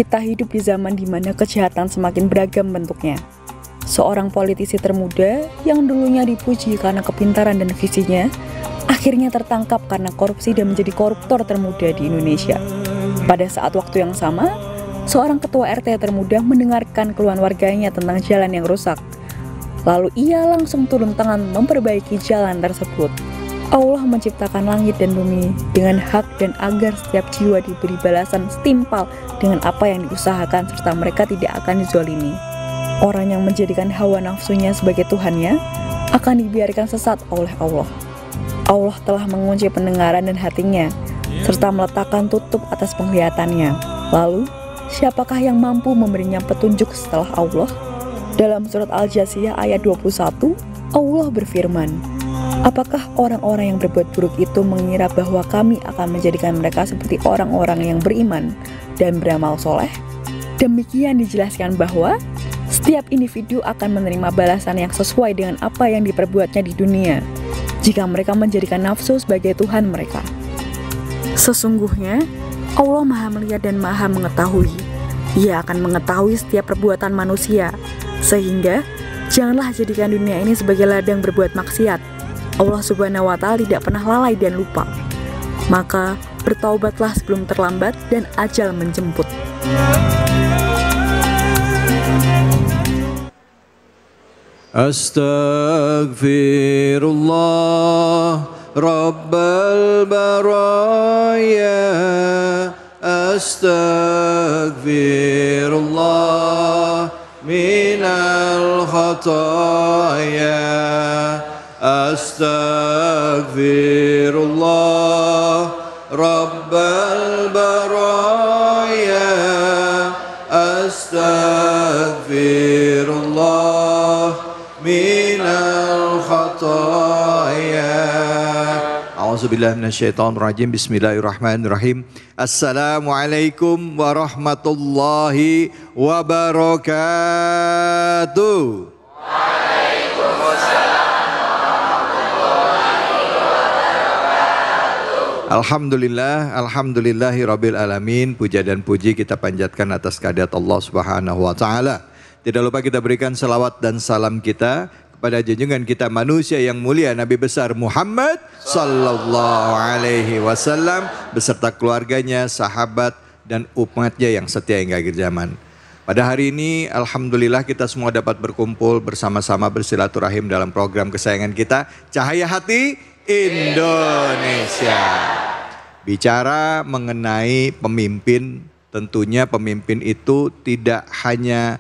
Kita hidup di zaman di mana kejahatan semakin beragam bentuknya. Seorang politisi termuda yang dulunya dipuji karena kepintaran dan visinya, akhirnya tertangkap karena korupsi dan menjadi koruptor termuda di Indonesia. Pada saat waktu yang sama, seorang ketua RT termuda mendengarkan keluhan warganya tentang jalan yang rusak. Lalu ia langsung turun tangan memperbaiki jalan tersebut. Allah menciptakan langit dan bumi dengan hak dan agar setiap jiwa diberi balasan setimpal dengan apa yang diusahakan serta mereka tidak akan dizolimi. Orang yang menjadikan hawa nafsunya sebagai Tuhannya akan dibiarkan sesat oleh Allah. Allah telah mengunci pendengaran dan hatinya serta meletakkan tutup atas penglihatannya. Lalu, siapakah yang mampu memberinya petunjuk setelah Allah? Dalam surat Al-Jasiyah ayat 21, Allah berfirman, apakah orang-orang yang berbuat buruk itu mengira bahwa kami akan menjadikan mereka seperti orang-orang yang beriman dan beramal soleh? Demikian dijelaskan bahwa setiap individu akan menerima balasan yang sesuai dengan apa yang diperbuatnya di dunia, jika mereka menjadikan nafsu sebagai Tuhan mereka. Sesungguhnya, Allah Maha melihat dan Maha mengetahui. Ia akan mengetahui setiap perbuatan manusia, sehingga janganlah jadikan dunia ini sebagai ladang berbuat maksiat. Allah Subhanahu wa Ta'ala tidak pernah lalai dan lupa. Maka bertaubatlah sebelum terlambat dan ajal menjemput. Astaghfirullah Rabbal baraya. Astaghfirullah minal khataya. Astaghfirullah Rabbal baraya. Astaghfirullah minal khataya. A'udzubillahi minasyaitonir rajim. Bismillahirrahmanirrahim. Assalamualaikum warahmatullahi wabarakatuh. Alhamdulillah, alhamdulillahirabbil alamin. Puja dan puji kita panjatkan atas kehadirat Allah Subhanahu wa taala. Tidak lupa kita berikan salawat dan salam kita kepada junjungan kita manusia yang mulia Nabi besar Muhammad sallallahu alaihi wasallam beserta keluarganya, sahabat dan umatnya yang setia hingga akhir zaman. Pada hari ini alhamdulillah kita semua dapat berkumpul bersama-sama bersilaturahim dalam program kesayangan kita Cahaya Hati Indonesia. Bicara mengenai pemimpin, tentunya pemimpin itu tidak hanya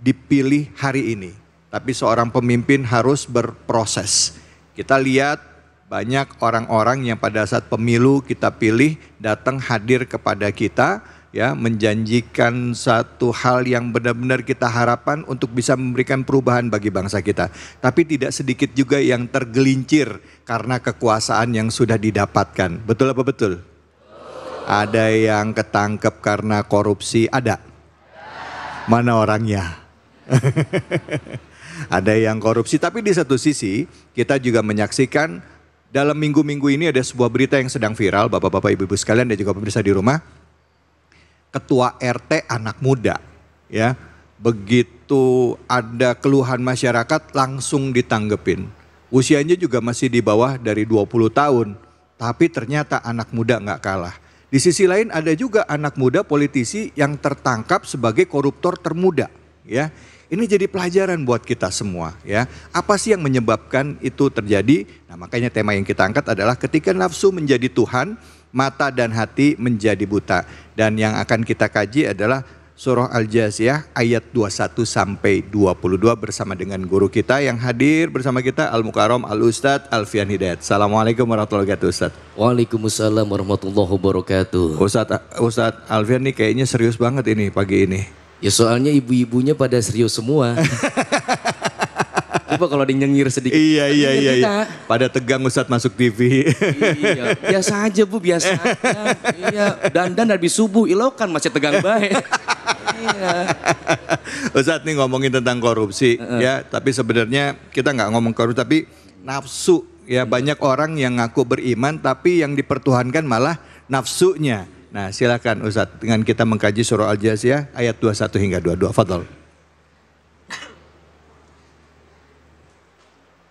dipilih hari ini, tapi seorang pemimpin harus berproses. Kita lihat banyak orang-orang yang pada saat pemilu kita pilih datang hadir kepada kita, ya, menjanjikan satu hal yang benar-benar kita harapkan untuk bisa memberikan perubahan bagi bangsa kita. Tapi tidak sedikit juga yang tergelincir karena kekuasaan yang sudah didapatkan. Betul apa betul? Ada yang ketangkep karena korupsi, ada? Mana orangnya? Ada yang korupsi, tapi di satu sisi kita juga menyaksikan dalam minggu-minggu ini ada sebuah berita yang sedang viral, bapak-bapak, ibu-ibu sekalian dan juga pemirsa di rumah. Ketua RT anak muda, ya, begitu ada keluhan masyarakat langsung ditanggepin. Usianya juga masih di bawah dari 20 tahun, tapi ternyata anak muda nggak kalah. Di sisi lain ada juga anak muda politisi yang tertangkap sebagai koruptor termuda, ya. Ini jadi pelajaran buat kita semua, ya. Apa sih yang menyebabkan itu terjadi? Nah, makanya tema yang kita angkat adalah ketika nafsu menjadi Tuhan, mata dan hati menjadi buta. Dan yang akan kita kaji adalah surah Al-Jasiyah ayat 21 sampai 22 bersama dengan guru kita yang hadir bersama kita Al-Mukarram Al-Ustadz Alfian Hidayat. Assalamualaikum warahmatullahi wabarakatuh, Ustadz. Waalaikumsalam warahmatullahi wabarakatuh. Ustadz Alfian nih kayaknya serius banget ini pagi ini. Ya soalnya ibu-ibunya pada serius semua. Coba kalau nyengir sedikit. Iya. Pada tegang Ustadz masuk TV. Iya, biasa aja Bu, biasa aja. Iya, dandan habis subuh, ilokan masih tegang baik. Iya. Ustadz nih ngomongin tentang korupsi, ya. Tapi sebenarnya kita nggak ngomong korupsi, tapi nafsu. Ya, banyak orang yang ngaku beriman, tapi yang dipertuhankan malah nafsunya. Nah silakan Ustadz dengan kita mengkaji surah Al-Jasiyah ayat 21 hingga 22. Fadhol.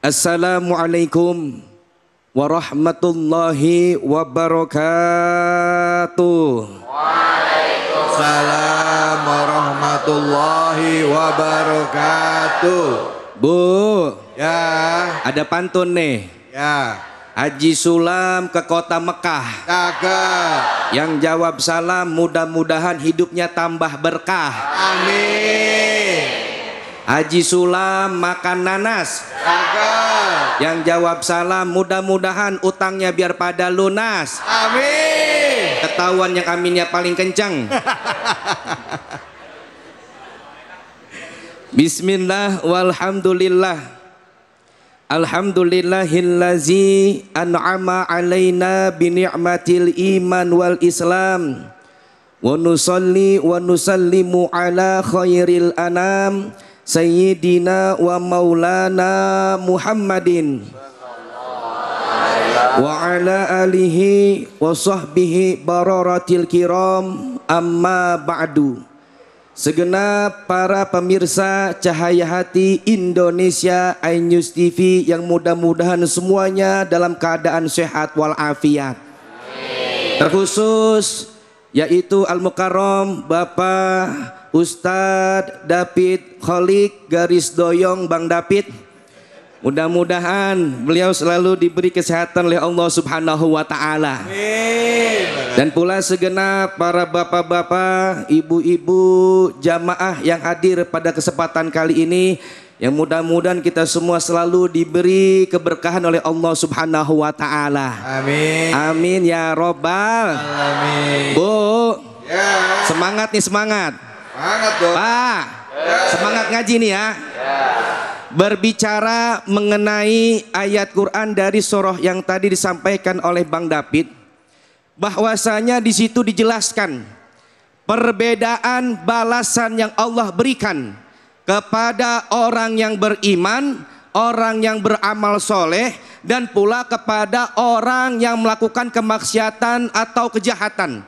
Assalamualaikum warahmatullahi wabarakatuh. Waalaikumsalam warahmatullahi wabarakatuh. Bu, Ya, ada pantun nih. ya, Haji Sulam ke kota Mekah. cakep. Yang jawab salam, mudah-mudahan hidupnya tambah berkah. Amin. Haji Sulam makan nanas. Cakep. Yang jawab salam, mudah-mudahan utangnya biar pada lunas. Amin. Ketahuan yang aminnya paling kencang. Bismillah walhamdulillah. Alhamdulillahillazi an'ama alaina bini'matil iman wal islam. Wa nusalli wa nusallimu ala khairil anam sayyidina wa maulana Muhammadin wa ala alihi wa sahbihi bararatil kiram, amma ba'du. Segenap para pemirsa Cahaya Hati Indonesia iNews TV yang mudah-mudahan semuanya dalam keadaan sehat walafiat. Terkhusus yaitu Al-Mukarram Bapak Ustadz David Kholik garis doyong Bang David. Mudah-mudahan beliau selalu diberi kesehatan oleh Allah Subhanahu wa Ta'ala. Dan pula segenap para bapak-bapak, ibu-ibu, jamaah yang hadir pada kesempatan kali ini, yang mudah-mudahan kita semua selalu diberi keberkahan oleh Allah Subhanahu wa Ta'ala. Amin. Amin ya robbal. Amin. Bu, Ya, semangat nih, semangat. semangat dong. Pak, semangat ngaji nih ya. Berbicara mengenai ayat Quran dari surah yang tadi disampaikan oleh Bang David, bahwasanya di situ dijelaskan perbedaan balasan yang Allah berikan kepada orang yang beriman, orang yang beramal soleh, dan pula kepada orang yang melakukan kemaksiatan atau kejahatan.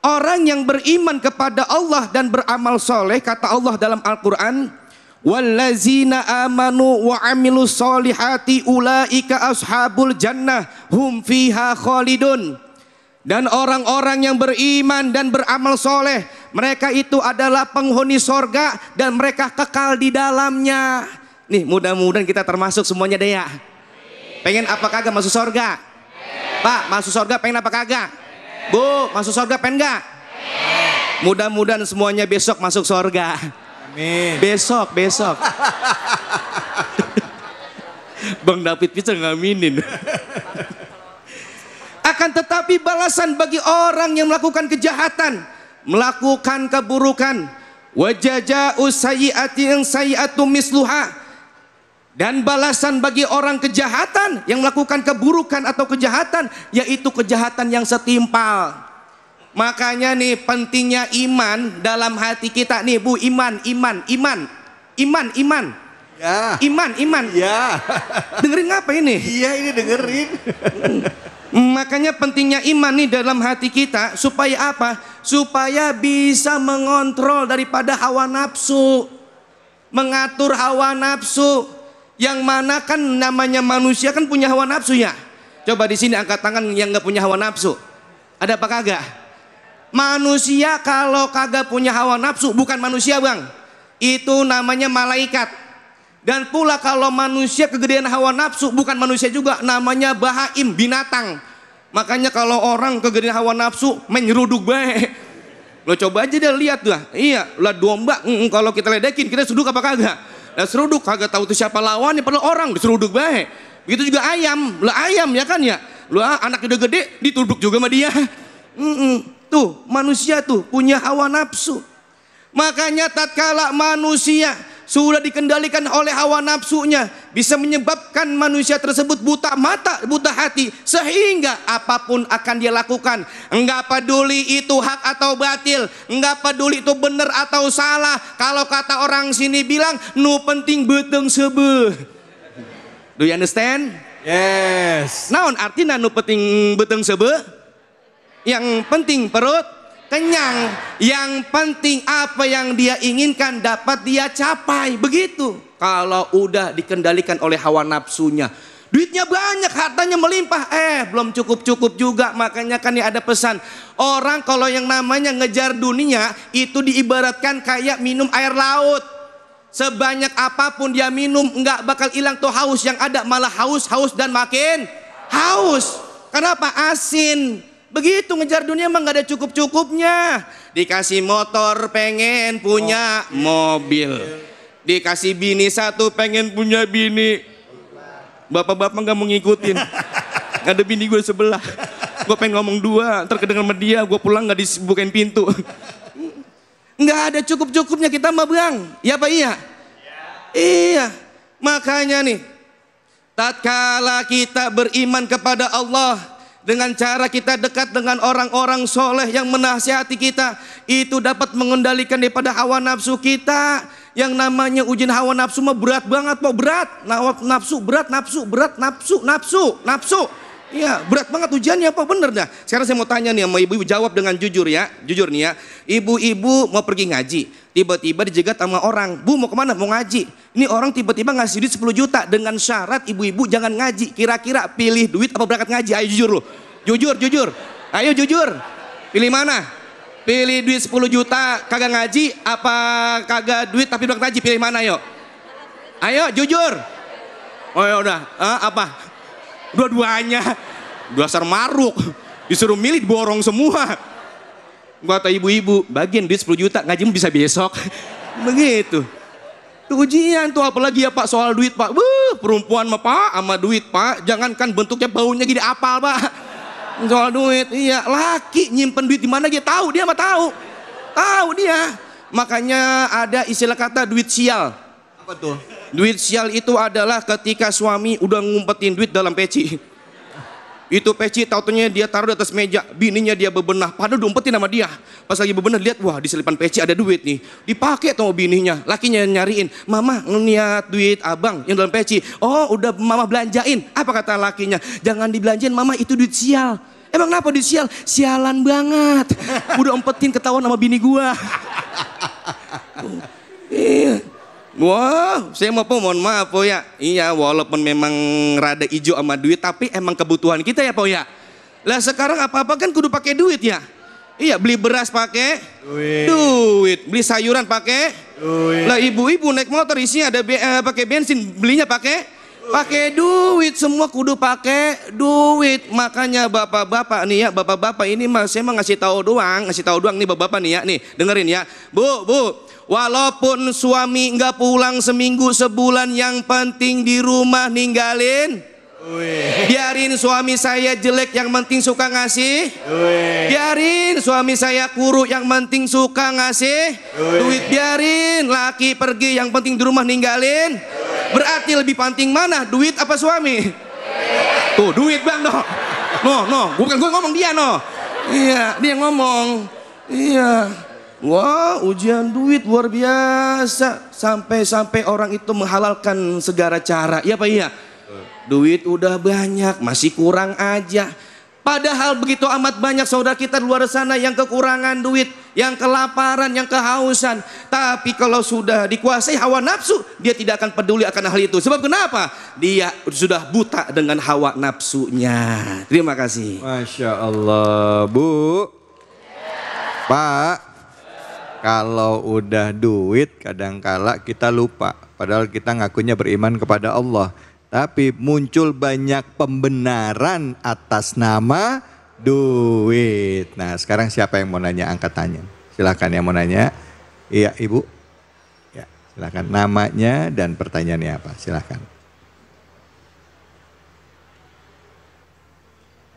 Orang yang beriman kepada Allah dan beramal soleh, kata Allah dalam Al-Quran, wallazina amanu wa amilus solihati ulaika ashabul jannah hum fiha khalidun. Dan orang-orang yang beriman dan beramal soleh, mereka itu adalah penghuni sorga dan mereka kekal di dalamnya. Nih mudah-mudahan kita termasuk semuanya deh ya. Pengen apa kagak masuk sorga? Pak, masuk sorga pengen apa kagak? Bu, masuk sorga pengen gak? Mudah-mudahan semuanya besok masuk sorga. Amin. Besok. Bang David bisa ngaminin. Akan tetapi balasan bagi orang yang melakukan kejahatan, melakukan keburukan, wajaja'u sayyi'atin sayyi'atu misluha, dan balasan bagi orang kejahatan yang melakukan keburukan atau kejahatan, yaitu kejahatan yang setimpal. Makanya nih pentingnya iman dalam hati kita nih Bu, iman. Ya. Iman. Ya. Dengerin apa ini? Iya ini dengerin. Makanya pentingnya iman nih dalam hati kita supaya apa? Supaya bisa mengontrol daripada hawa nafsu, mengatur hawa nafsu. Yang mana kan namanya manusia kan punya hawa nafsu ya. Coba di sini angkat tangan yang nggak punya hawa nafsu. Ada apa kagak? Manusia kalau kagak punya hawa nafsu bukan manusia bang. Itu namanya malaikat. Dan pula kalau manusia kegedean hawa nafsu bukan manusia juga, namanya bahaim, binatang. Makanya kalau orang kegedean hawa nafsu menyeruduk baik. Lo coba aja deh lihat lah. Iya, lah domba kalau kita ledekin kita seruduk apa kagak? Lah seruduk kagak tahu itu siapa lawannya, padahal orang diseruduk baik. Begitu juga ayam, lah ayam ya kan ya. Lo anak udah gede dituduk juga sama dia. Tuh manusia tuh punya hawa nafsu. Makanya tatkala manusia sudah dikendalikan oleh hawa nafsunya, bisa menyebabkan manusia tersebut buta mata, buta hati, sehingga apapun akan dia lakukan. Enggak peduli itu hak atau batil, enggak peduli itu benar atau salah. Kalau kata orang sini bilang, nu penting beteng sebe. Do you understand? Yes. Naon artinya nu penting beteng sebe? Yang penting perut kenyang. Yang penting apa yang dia inginkan dapat dia capai. Begitu. Kalau udah dikendalikan oleh hawa nafsunya. Duitnya banyak, hartanya melimpah, belum cukup-cukup juga. Makanya kan ada pesan, orang kalau yang namanya ngejar dunia itu diibaratkan kayak minum air laut. Sebanyak apapun dia minum nggak bakal hilang tuh haus, yang ada malah haus dan makin haus. Kenapa? Asin. Begitu ngejar dunia emang nggak ada cukup-cukupnya. Dikasih motor pengen punya mobil, dikasih bini satu pengen punya bini. Bapak-bapak gak mau ngikutin. Ada bini gue sebelah. Gue pengen ngomong dua, ntar kedengar sama dia, gue pulang gak dibukain pintu. Gak ada cukup-cukupnya kita mah Bang. Ya apa iya? Iya. Makanya nih, tatkala kita beriman kepada Allah, dengan cara kita dekat dengan orang-orang soleh yang menasihati kita, itu dapat mengendalikan daripada hawa nafsu kita. Yang namanya ujian hawa nafsu mah berat banget, berat. Nafsu berat, nafsu. Iya, berat banget ujiannya, apa bener dah. Sekarang saya mau tanya nih sama ibu-ibu, jawab dengan jujur ya. Jujur nih ya. Ibu-ibu mau pergi ngaji, tiba-tiba dijegat sama orang, "Bu, mau kemana?" "Mau ngaji." Ini orang tiba-tiba ngasih duit 10 juta dengan syarat ibu-ibu jangan ngaji. Kira-kira pilih duit apa berangkat ngaji? Ayo jujur loh. Jujur. Ayo jujur. Pilih mana? Pilih duit 10 juta kagak ngaji apa kagak duit tapi berangkat ngaji, pilih mana yuk? Ayo jujur. Oh ya udah, apa? Dua-duanya. Dasar maruk. Disuruh milih diborong semua. Gua kata ibu-ibu, bagian duit 10 juta ngaji bisa besok. Begitu. Itu ujian tuh, apalagi ya Pak soal duit Pak. Perempuan mah Pak sama duit Pak, jangankan bentuknya baunya gini apal Pak. Soal duit, iya, laki nyimpen duit di mana dia tahu, dia mah tahu dia. Makanya ada istilah kata duit sial. Apa tuh? Duit sial itu adalah ketika suami udah ngumpetin duit dalam peci. Itu peci tautannya dia taruh di atas meja, bininya dia bebenah, padahal diumpetin sama dia. Pas lagi bebenah lihat, wah di selipan peci ada duit nih, dipakai tuh bininya. Lakinya nyariin, "Mama ngeliat duit abang yang dalam peci." "Oh udah mama belanjain." Apa kata lakinya? "Jangan dibelanjain mama, itu duit sial." "Emang kenapa duit sial?" "Sialan banget, udah umpetin ketahuan sama bini gua." Iya. Wah, saya mau mohon maaf po ya. Iya, walaupun memang rada ijo sama duit, tapi emang kebutuhan kita ya po ya. Lah sekarang apa-apa kan kudu pakai duit ya. Iya, beli beras pakai duit, beli sayuran pakai duit. Lah ibu-ibu naik motor isinya ada pakai bensin, belinya pakai duit, semua kudu pakai duit. Makanya bapak-bapak nih ya, bapak-bapak ini mah saya mah ngasih tahu doang nih bapak-bapak nih ya, nih dengerin ya. Bu, walaupun suami nggak pulang seminggu sebulan, yang penting di rumah ninggalin. Biarin suami saya jelek, yang penting suka ngasih. Biarin suami saya kuruk, yang penting suka ngasih duit. Biarin laki pergi, yang penting di rumah ninggalin. Berarti lebih penting mana, duit apa suami? Tuh duit Bang, no, bukan gue ngomong, dia no. Iya, dia ngomong. Iya. Wah, ujian duit luar biasa. Sampai orang itu menghalalkan segala cara. Iya Pak, iya. Duit udah banyak, masih kurang aja. Padahal begitu amat banyak saudara kita di luar sana yang kekurangan duit, yang kelaparan, yang kehausan. Tapi kalau sudah dikuasai hawa nafsu, dia tidak akan peduli akan hal itu. Sebab kenapa? Dia sudah buta dengan hawa nafsunya. Terima kasih. Masya Allah. Bu, Pak, kalau udah duit kadangkala kita lupa. Padahal kita ngakunya beriman kepada Allah. Tapi muncul banyak pembenaran atas nama duit. Nah sekarang siapa yang mau nanya, angkat tangan. Silakan yang mau nanya. Iya Ibu. Ya, silakan namanya dan pertanyaannya apa, silakan.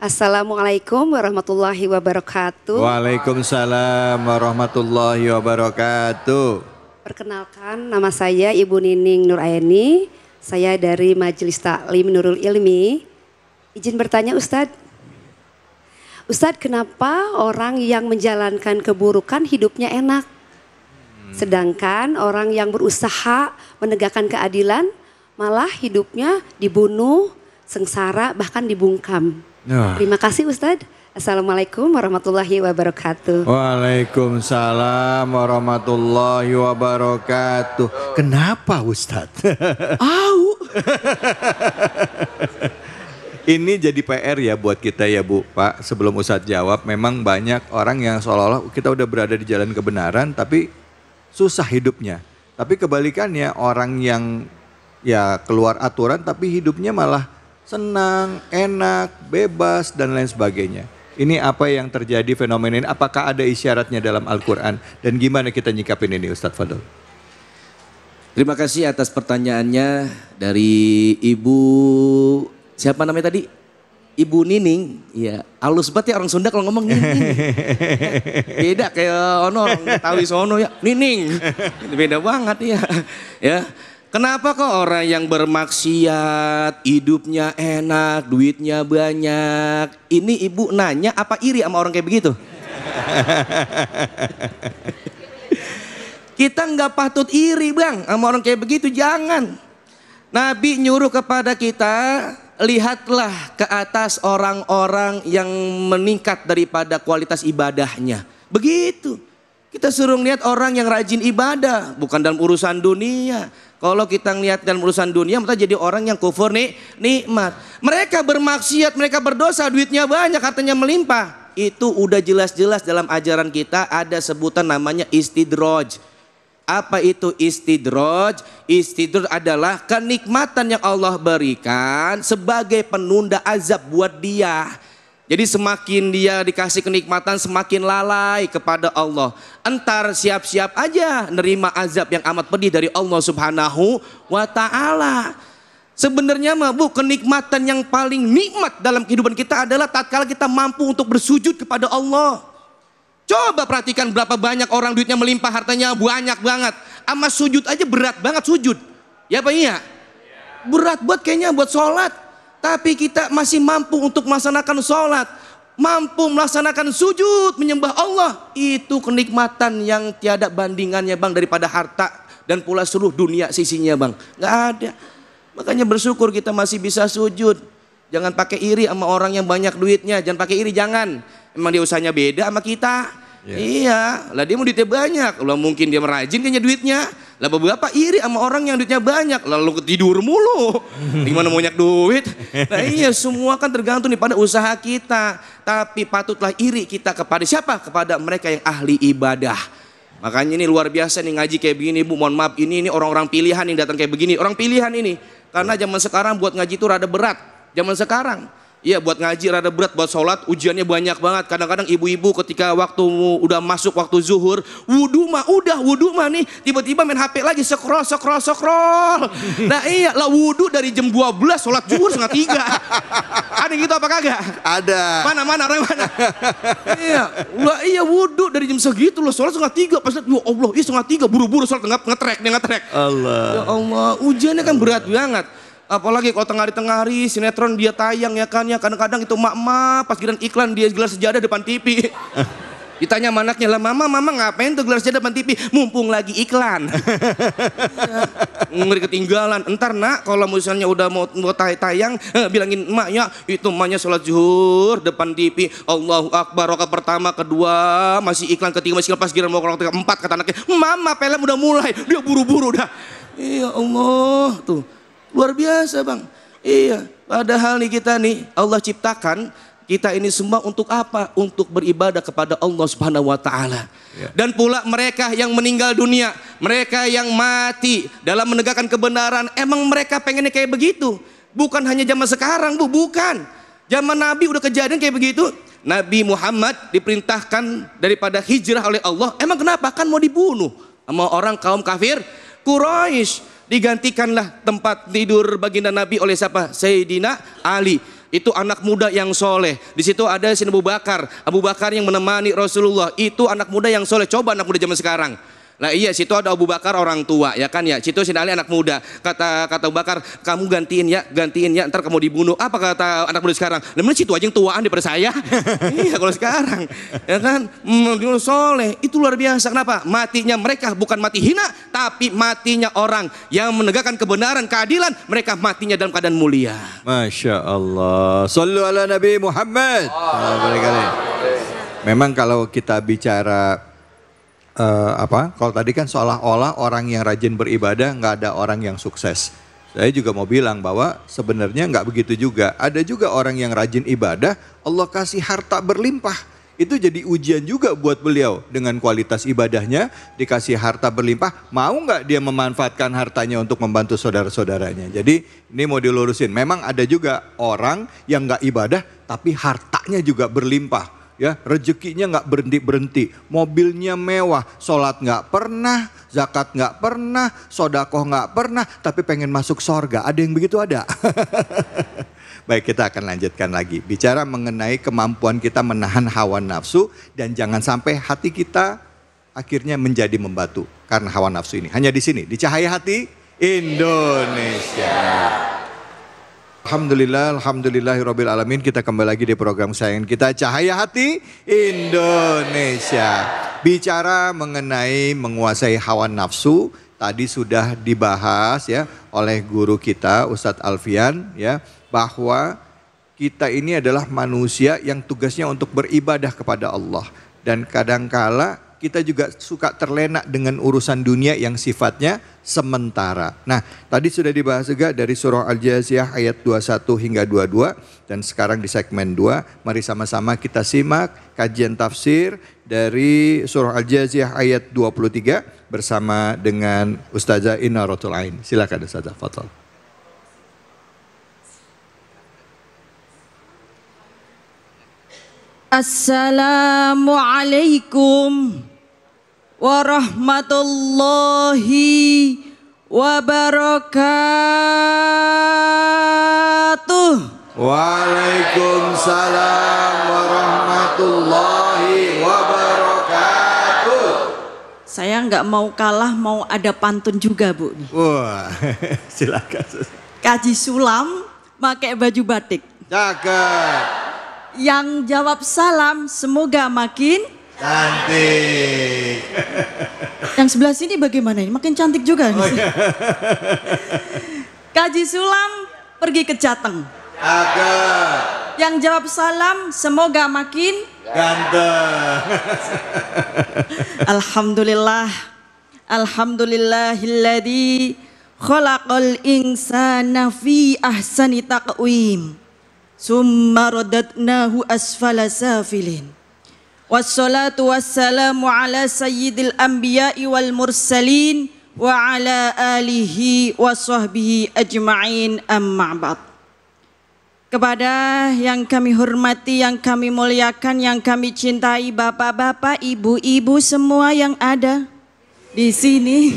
Assalamualaikum warahmatullahi wabarakatuh. Waalaikumsalam warahmatullahi wabarakatuh. Perkenalkan, nama saya Ibu Nining Nuraini. Saya dari Majelis Taklim Nurul Ilmi. Izin bertanya Ustadz. Ustadz, kenapa orang yang menjalankan keburukan hidupnya enak? Sedangkan orang yang berusaha menegakkan keadilan malah hidupnya dibunuh, sengsara, bahkan dibungkam. Terima kasih Ustadz. Assalamualaikum warahmatullahi wabarakatuh. Waalaikumsalam warahmatullahi wabarakatuh. Kenapa Ustadz? Au. Ini jadi PR ya buat kita ya Bu, Pak. Sebelum Ustadz jawab, memang banyak orang yang seolah-olah kita udah berada di jalan kebenaran tapi susah hidupnya. Tapi kebalikannya, orang yang ya keluar aturan tapi hidupnya malah senang, enak, bebas dan lain sebagainya. Ini apa yang terjadi fenomena ini? Apakah ada isyaratnya dalam Al-Quran? Dan gimana kita nyikapin ini Ustadz Fadl? Terima kasih atas pertanyaannya dari Ibu, siapa namanya tadi? Ibu Nining. Iya, halus banget ya orang Sunda kalau ngomong Nining. Beda kayak orang Betawi sono ya, Nining. Beda banget ya. Ya. Kenapa kok orang yang bermaksiat, hidupnya enak, duitnya banyak? Ini ibu nanya apa iri sama orang kayak begitu? Kita nggak patut iri bang sama orang kayak begitu, jangan. Nabi nyuruh kepada kita, lihatlah ke atas orang-orang yang meningkat daripada kualitas ibadahnya. Begitu. Kita suruh lihat orang yang rajin ibadah, bukan dalam urusan dunia. Kalau kita ngelihat dalam urusan dunia, kita jadi orang yang kufur nikmat. Mereka bermaksiat, mereka berdosa, duitnya banyak, hartanya melimpah. Itu udah jelas-jelas dalam ajaran kita ada sebutan namanya istidraj. Apa itu istidraj? Istidraj adalah kenikmatan yang Allah berikan sebagai penunda azab buat dia. Jadi semakin dia dikasih kenikmatan semakin lalai kepada Allah. Entar siap-siap aja nerima azab yang amat pedih dari Allah Subhanahu wa ta'ala. Sebenarnya mah Bu, kenikmatan yang paling nikmat dalam kehidupan kita adalah tatkala kita mampu untuk bersujud kepada Allah. Coba perhatikan berapa banyak orang duitnya melimpah, hartanya banyak banget. Ama sujud aja berat banget sujud. Ya Pak iya? Berat buat kayaknya buat sholat. Tapi kita masih mampu untuk melaksanakan sholat, mampu melaksanakan sujud, menyembah Allah. Itu kenikmatan yang tiada bandingannya bang daripada harta dan pula seluruh dunia sisinya bang. Gak ada. Makanya bersyukur kita masih bisa sujud. Jangan pakai iri sama orang yang banyak duitnya. Jangan pakai iri, jangan. Emang dia usahanya beda sama kita. Iya, lah dia mau duitnya banyak. Lah mungkin dia merajin kayaknya duitnya. Lah beberapa iri sama orang yang duitnya banyak. Lalu ketidur mulu. Gimana mau banyak duit? Nah iya, semua kan tergantung pada usaha kita. Tapi patutlah iri kita kepada siapa? Kepada mereka yang ahli ibadah. Makanya ini luar biasa nih ngaji kayak begini Bu. Mohon maaf, ini orang-orang pilihan yang datang kayak begini. Orang pilihan ini. Karena zaman sekarang buat ngaji itu rada berat. Zaman sekarang. Iya, buat ngaji rada berat, buat sholat ujiannya banyak banget. Kadang-kadang ibu-ibu ketika waktu udah masuk waktu zuhur, wudhu mah nih, tiba-tiba main HP lagi, scroll. Nah iya, lah wudhu dari jam 12, sholat zuhur 2:30. Ada gitu apa kagak? Ada. Mana orang mana? Iya wudhu dari jam segitu loh, sholat 2:30. Pas lihat, ya Allah, iya 2:30, buru-buru sholat ngetrek. Allah. Ya Allah, ujiannya kan berat banget. Apalagi kalau tengah hari sinetron dia tayang ya kan ya, kadang-kadang itu mak-mak pas giliran iklan dia gelar sejadah depan TV. Ditanya sama anaknya, lah mama ngapain tuh gelar sejadah depan TV? Mumpung lagi iklan. Ngeri ketinggalan. Entar nak kalau misalnya udah mau tayang, bilangin emaknya, itu emaknya sholat zuhur depan TV. Allahu Akbar, rakaat pertama, kedua masih iklan, ketiga masih iklan, pas giliran mau rakaat keempat kata anaknya, mama film udah mulai, dia buru-buru dah. Ya Allah tuh. Luar biasa bang. Iya, padahal nih kita nih Allah ciptakan kita ini semua untuk apa? Untuk beribadah kepada Allah Subhanahu wa ta'ala. Ya. Dan pula mereka yang meninggal dunia, mereka yang mati dalam menegakkan kebenaran, emang mereka pengennya kayak begitu. Bukan hanya zaman sekarang Bu, bukan. Zaman Nabi udah kejadian kayak begitu. Nabi Muhammad diperintahkan daripada hijrah oleh Allah. Emang kenapa? Kan mau dibunuh sama orang kaum kafir Quraisy. Digantikanlah tempat tidur baginda Nabi oleh siapa? Sayyidina Ali. Itu anak muda yang soleh. Di situ ada Sayyidina Abu Bakar. Abu Bakar yang menemani Rasulullah. Itu anak muda yang soleh. Coba anak muda zaman sekarang. Lah iya, situ ada Abu Bakar orang tua ya kan ya. Situ Sayyidina Ali anak muda. Kata Abu Bakar, kamu gantiin ya, ntar kamu dibunuh. Apa kata anak muda sekarang? Lah situ aja yang tuaan daripada saya. Iya kalau sekarang. Ya kan? Soleh itu luar biasa. Kenapa? Matinya mereka bukan mati hina, tapi matinya orang yang menegakkan kebenaran, keadilan. Mereka matinya dalam keadaan mulia. Masya Allah. Sallu ala Nabi Muhammad. Memang kalau kita bicara kalau tadi kan seolah-olah orang yang rajin beribadah nggak ada orang yang sukses. Saya juga mau bilang bahwa sebenarnya nggak begitu juga. Ada juga orang yang rajin ibadah, Allah kasih harta berlimpah. Itu jadi ujian juga buat beliau. Dengan kualitas ibadahnya, dikasih harta berlimpah, mau nggak dia memanfaatkan hartanya untuk membantu saudara-saudaranya. Jadi ini mau dilurusin. Memang ada juga orang yang nggak ibadah, tapi hartanya juga berlimpah. Ya, rezekinya nggak berhenti-berhenti, mobilnya mewah, sholat nggak pernah, zakat nggak pernah, sodakoh nggak pernah, tapi pengen masuk sorga. Ada yang begitu ada? Baik, kita akan lanjutkan lagi. Bicara mengenai kemampuan kita menahan hawa nafsu dan jangan sampai hati kita akhirnya menjadi membatu karena hawa nafsu ini. Hanya di sini, di Cahaya Hati Indonesia. Alhamdulillahirabbil alamin. Kita kembali lagi di program kesayangan kita, Cahaya Hati Indonesia. Bicara mengenai menguasai hawa nafsu, tadi sudah dibahas ya oleh guru kita Ustadz Alfian ya, bahwa kita ini adalah manusia yang tugasnya untuk beribadah kepada Allah. Dan kadangkala kita juga suka terlena dengan urusan dunia yang sifatnya sementara. Nah, tadi sudah dibahas juga dari surah Al-Jaziyah ayat 21 hingga 22. Dan sekarang di segmen 2, mari sama-sama kita simak kajian tafsir dari surah Al-Jaziyah ayat 23 bersama dengan Ustazah Inaratul Ain. Silakan Ustazah, fadhal. Assalamualaikum warahmatullahi wabarakatuh. Waalaikumsalam warahmatullahi wabarakatuh. Saya nggak mau kalah, mau ada pantun juga, Bu. Wah, silakan. Kaji sulam pakai baju batik. Cakep. Yang jawab salam semoga makin cantik. Yang sebelah sini bagaimana ini? Makin cantik juga. Oh, iya. Kaji sulam pergi ke Jateng. Cakep. Yang jawab salam semoga makin ganteng. Alhamdulillah. Alhamdulillahilladzi khalaqal insana fi ahsani taqwim. Summa radatnahu asfala safilin. Wassalatu wassalamu ala sayyidil anbiya'i wal mursalin wa ala alihi wa sahbihi ajma'in amma ba'd. Kepada yang kami hormati, yang kami muliakan, yang kami cintai, bapak-bapak, ibu-ibu semua yang ada di sini,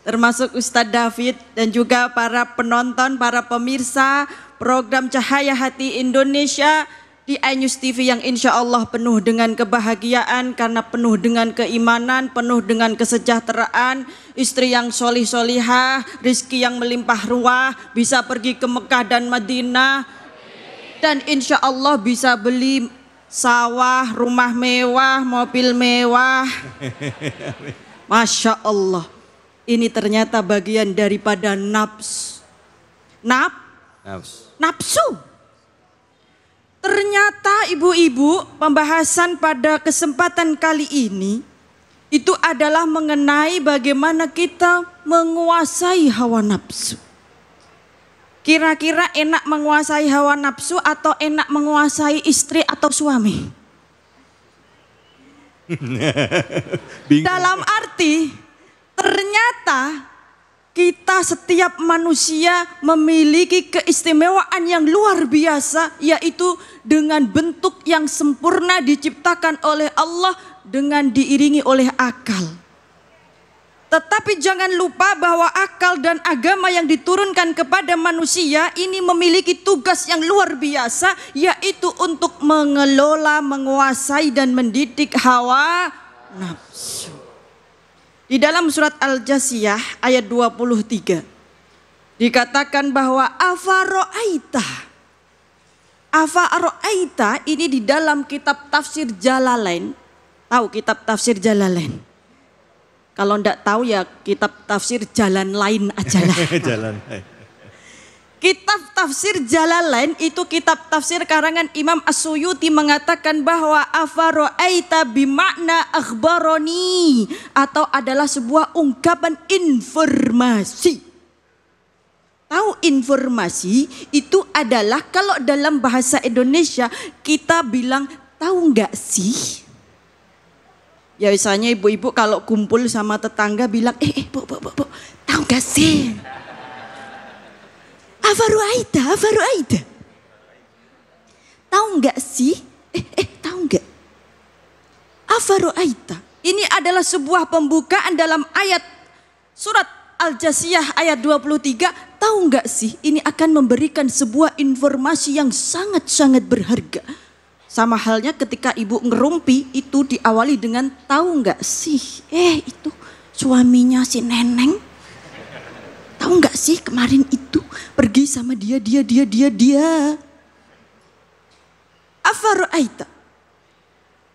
termasuk Ustadz David dan juga para penonton, para pemirsa program Cahaya Hati Indonesia di iNews TV yang insya Allah penuh dengan kebahagiaan karena penuh dengan keimanan, penuh dengan kesejahteraan, istri yang solih-solihah, rizki yang melimpah ruah, bisa pergi ke Mekah dan Madinah, dan insya Allah bisa beli sawah, rumah mewah, mobil mewah. Masya Allah, ini ternyata bagian daripada nafsu. Nafsu. Ternyata ibu-ibu, pembahasan pada kesempatan kali ini itu adalah mengenai bagaimana kita menguasai hawa nafsu. Kira-kira enak menguasai hawa nafsu atau enak menguasai istri atau suami? Dalam arti ternyata kita setiap manusia memiliki keistimewaan yang luar biasa, yaitu dengan bentuk yang sempurna diciptakan oleh Allah dengan diiringi oleh akal. Tetapi jangan lupa bahwa akal dan agama yang diturunkan kepada manusia ini memiliki tugas yang luar biasa, yaitu untuk mengelola, menguasai dan mendidik hawa nafsu. Di dalam surat Al-Jasiyah ayat 23 dikatakan bahwa afaro'aita ini di dalam kitab tafsir Jalalain. Tahu kitab tafsir Jalalain? Kalau enggak tahu ya kitab tafsir Jalan Lain aja lah. Jalan. Kitab tafsir Jalalain itu kitab tafsir karangan Imam As-Suyuti mengatakan bahwa afaro'aita bimakna akhbaroni atau adalah sebuah ungkapan informasi. Tahu informasi itu adalah kalau dalam bahasa Indonesia kita bilang tahu enggak sih? Ya misalnya ibu-ibu kalau kumpul sama tetangga bilang, bu, tahu gak sih? Afaruaita. Tahu gak sih? Tahu gak? Afaruaita. Ini adalah sebuah pembukaan dalam ayat surat Al-Jasiyah ayat 23. Tahu gak sih? Ini akan memberikan sebuah informasi yang sangat-sangat berharga. Sama halnya ketika ibu ngerumpi itu diawali dengan tahu nggak sih? Itu suaminya si Neneng. Tahu nggak sih kemarin itu pergi sama dia. Afaro'aita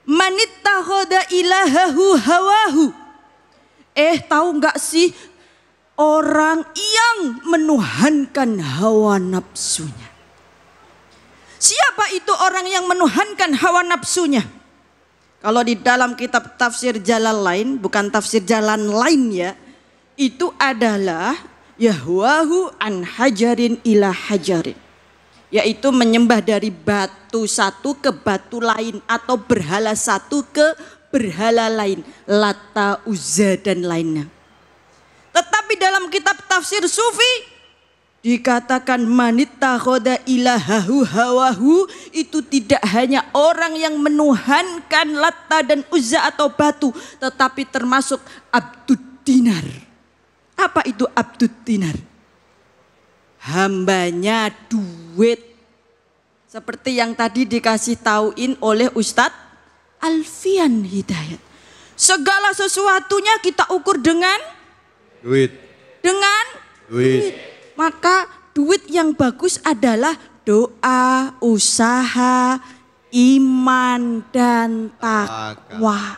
manittakhadha ilahahu hawahu. Tahu nggak sih orang yang menuhankan hawa nafsunya? Siapa itu orang yang menuhankan hawa nafsunya? Kalau di dalam kitab tafsir Jalalain, bukan tafsir Jalan Lain ya, itu adalah yahwahu an hajarin ila hajarin. Yaitu menyembah dari batu satu ke batu lain atau berhala satu ke berhala lain. Lata, Uzza dan lainnya. Tetapi dalam kitab tafsir Sufi dikatakan manittakhadha ilahahu hawahu itu tidak hanya orang yang menuhankan Lata dan Uzza atau batu, tetapi termasuk abdud dinar. Apa itu abdud dinar? Hambanya duit. Seperti yang tadi dikasih tauin oleh Ustadz Alfian Hidayat. Segala sesuatunya kita ukur dengan Duit. Dengan duit. Maka duit yang bagus adalah doa, usaha, iman, dan takwa.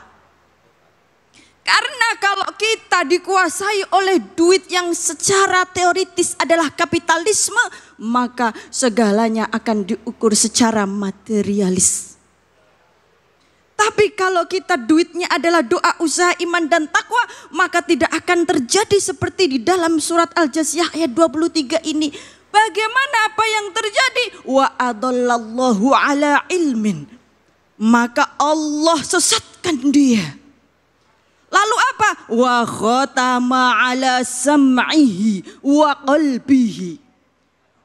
Karena kalau kita dikuasai oleh duit yang secara teoritis adalah kapitalisme, maka segalanya akan diukur secara materialis. Tapi kalau kita duitnya adalah doa, usaha, iman, dan takwa, maka tidak akan terjadi seperti di dalam surat Al-Jasiyah ayat 23 ini. Bagaimana apa yang terjadi? Wa adallallahu ala ilmin. Maka Allah sesatkan dia. Lalu apa? Wa khatama ala sam'ihi wa qalbihi.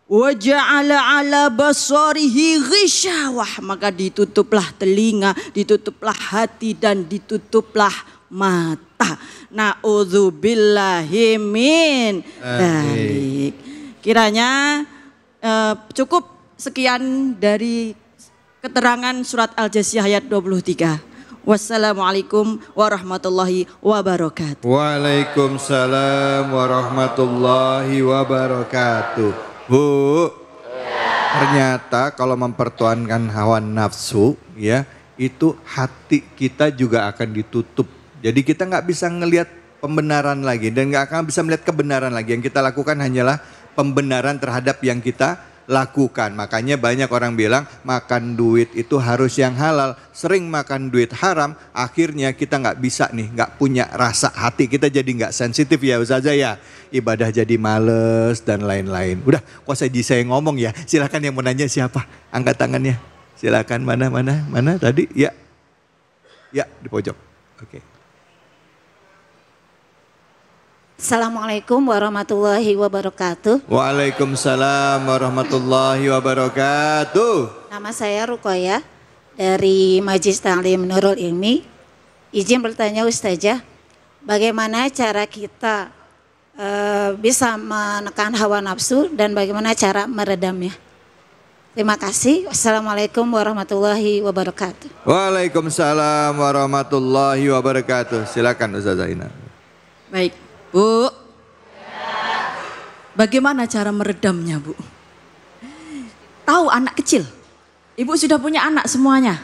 Wa ja'ala ala basarihi ghishawah. Maka ditutuplah telinga, ditutuplah hati, dan ditutuplah mata. Na'udzubillahi min dzalik. Kiranya cukup sekian dari keterangan surat Al-Jasiyah ayat 23. Wassalamualaikum warahmatullahi wabarakatuh. Waalaikumsalam warahmatullahi wabarakatuh. Bu, ternyata kalau mempertuankan hawa nafsu ya, itu hati kita juga akan ditutup. Jadi kita nggak bisa ngelihat pembenaran lagi dan nggak akan bisa melihat kebenaran lagi. Yang kita lakukan hanyalah pembenaran terhadap yang kita lakukan. Makanya banyak orang bilang makan duit itu harus yang halal. Sering makan duit haram, akhirnya kita nggak bisa nih, nggak punya rasa hati. Kita jadi nggak sensitif ya Ustazah ya. Ibadah jadi males dan lain-lain. Udah, kok saya ngomong ya. Silakan yang mau nanya siapa? Angkat tangannya. Silakan, mana tadi? Ya, di pojok. Oke. Assalamualaikum warahmatullahi wabarakatuh. Waalaikumsalam warahmatullahi wabarakatuh. Nama saya Ruqayyah dari Majelis Ta'lim Nurul Ilmi. Izin bertanya Ustazah, bagaimana cara kita bisa menekan hawa nafsu dan bagaimana cara meredamnya? Terima kasih. Wassalamualaikum warahmatullahi wabarakatuh. Waalaikumsalam warahmatullahi wabarakatuh. Silakan Ustazah Ina. Baik, Bu. Bagaimana cara meredamnya, Bu? Tahu anak kecil? Ibu sudah punya anak semuanya.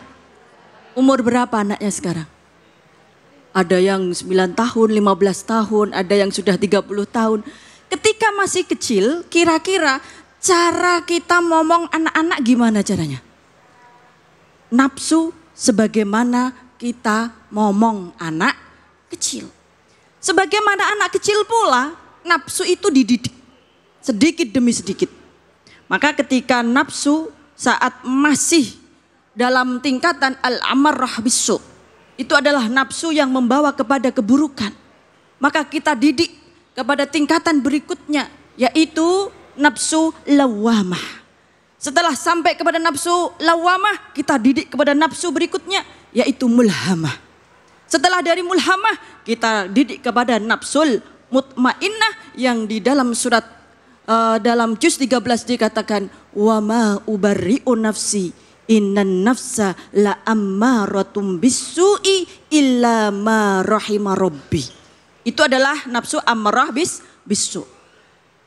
Umur berapa anaknya sekarang? Ada yang 9 tahun, 15 tahun, ada yang sudah 30 tahun. Ketika masih kecil, kira-kira cara kita ngomong anak-anak gimana caranya? Nafsu sebagaimana kita ngomong anak kecil. Sebagaimana anak kecil pula, nafsu itu dididik sedikit demi sedikit. Maka ketika nafsu saat masih dalam tingkatan al-amarrah bisu, itu adalah nafsu yang membawa kepada keburukan. Maka kita didik kepada tingkatan berikutnya, yaitu nafsu lawamah. Setelah sampai kepada nafsu lawamah, kita didik kepada nafsu berikutnya, yaitu mulhamah. Setelah dari mulhamah, kita didik kepada nafsul mutmainnah yang di dalam surat dalam juz 13 dikatakan wa ma ubarri'u nafsi innan nafsa la ammaratum bisu'i illa ma rahima rabbi. Itu adalah nafsu ammarah bisu.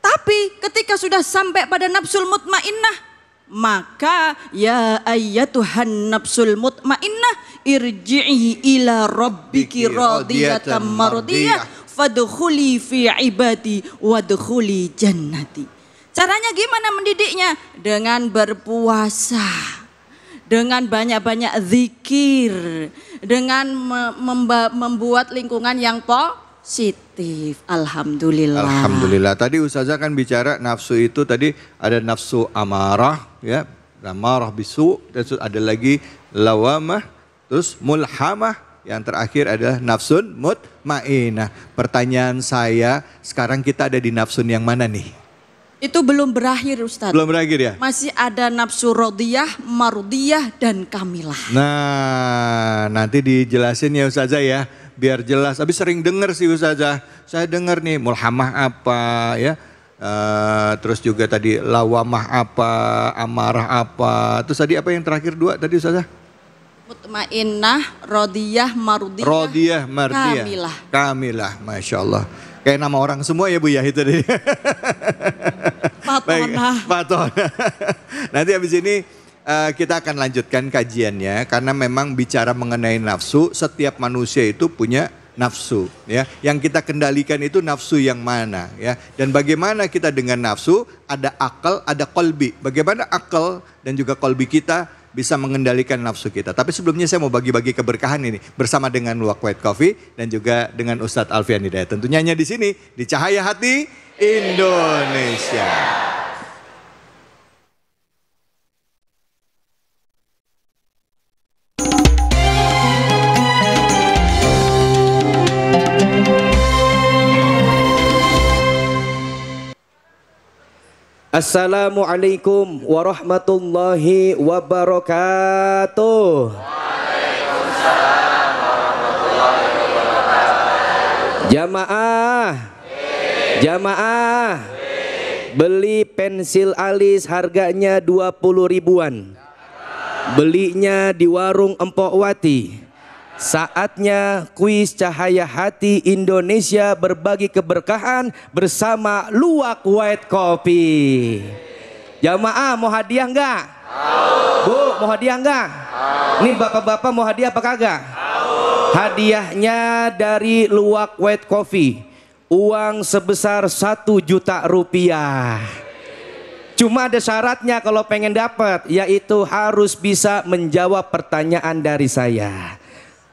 Tapi ketika sudah sampai pada nafsul mutmainnah, maka ya ayyatuhan nafsul mutmainnah irji'i ila rabbiki radiyatan mardiyah fadkhuli fi ibadi wadkhuli jannati. Caranya gimana mendidiknya? Dengan berpuasa, dengan banyak-banyak zikir, dengan membuat lingkungan yang positif. Alhamdulillah. Alhamdulillah. Tadi Ustazah kan bicara nafsu itu tadi ada nafsu amarah, ya, amarah bisu, terus ada lagi lawamah, terus mulhamah, yang terakhir adalah nafsun mutmainnah. Pertanyaan saya, sekarang kita ada di nafsun yang mana nih? Itu belum berakhir, Ustadz. Belum berakhir ya? Masih ada nafsu rodiyah, marudiyah, dan kamilah. Nah, nanti dijelasin ya Ustazah ya, biar jelas. Habis sering dengar sih Ustazah, saya dengar nih mulhamah apa ya, terus juga tadi lawamah apa, amarah apa, terus tadi apa yang terakhir dua tadi Ustazah? Mutmainnah, rodiyah, marudiyah, rodiyah, mardiyah, kamilah. Kamilah, Masya Allah. Kayak nama orang semua ya Bu ya itu tadi. Patona. Patona. Nanti habis ini kita akan lanjutkan kajiannya, karena memang bicara mengenai nafsu, setiap manusia itu punya nafsu ya. Yang kita kendalikan itu nafsu yang mana ya. Dan bagaimana kita dengan nafsu, ada akal, ada kolbi. Bagaimana akal dan juga kolbi kita bisa mengendalikan nafsu kita. Tapi sebelumnya saya mau bagi-bagi keberkahan ini bersama dengan Luwak White Coffee dan juga dengan Ustadz Alfian Hidayat. Tentunya hanya di sini di Cahaya Hati Indonesia. Assalamualaikum warahmatullahi wabarakatuh. Waalaikumsalam warahmatullahi wabarakatuh. Jamaah, beli pensil alis harganya 20 ribuan. Belinya di warung Empok Wati. Saatnya kuis Cahaya Hati Indonesia berbagi keberkahan bersama Luwak White Coffee. Jamaah mau hadiah enggak? Bu, mau hadiah enggak? Ini bapak-bapak mau hadiah apa kagak? Hadiahnya dari Luwak White Coffee, uang sebesar 1 juta rupiah. Cuma ada syaratnya kalau pengen dapat, yaitu harus bisa menjawab pertanyaan dari saya.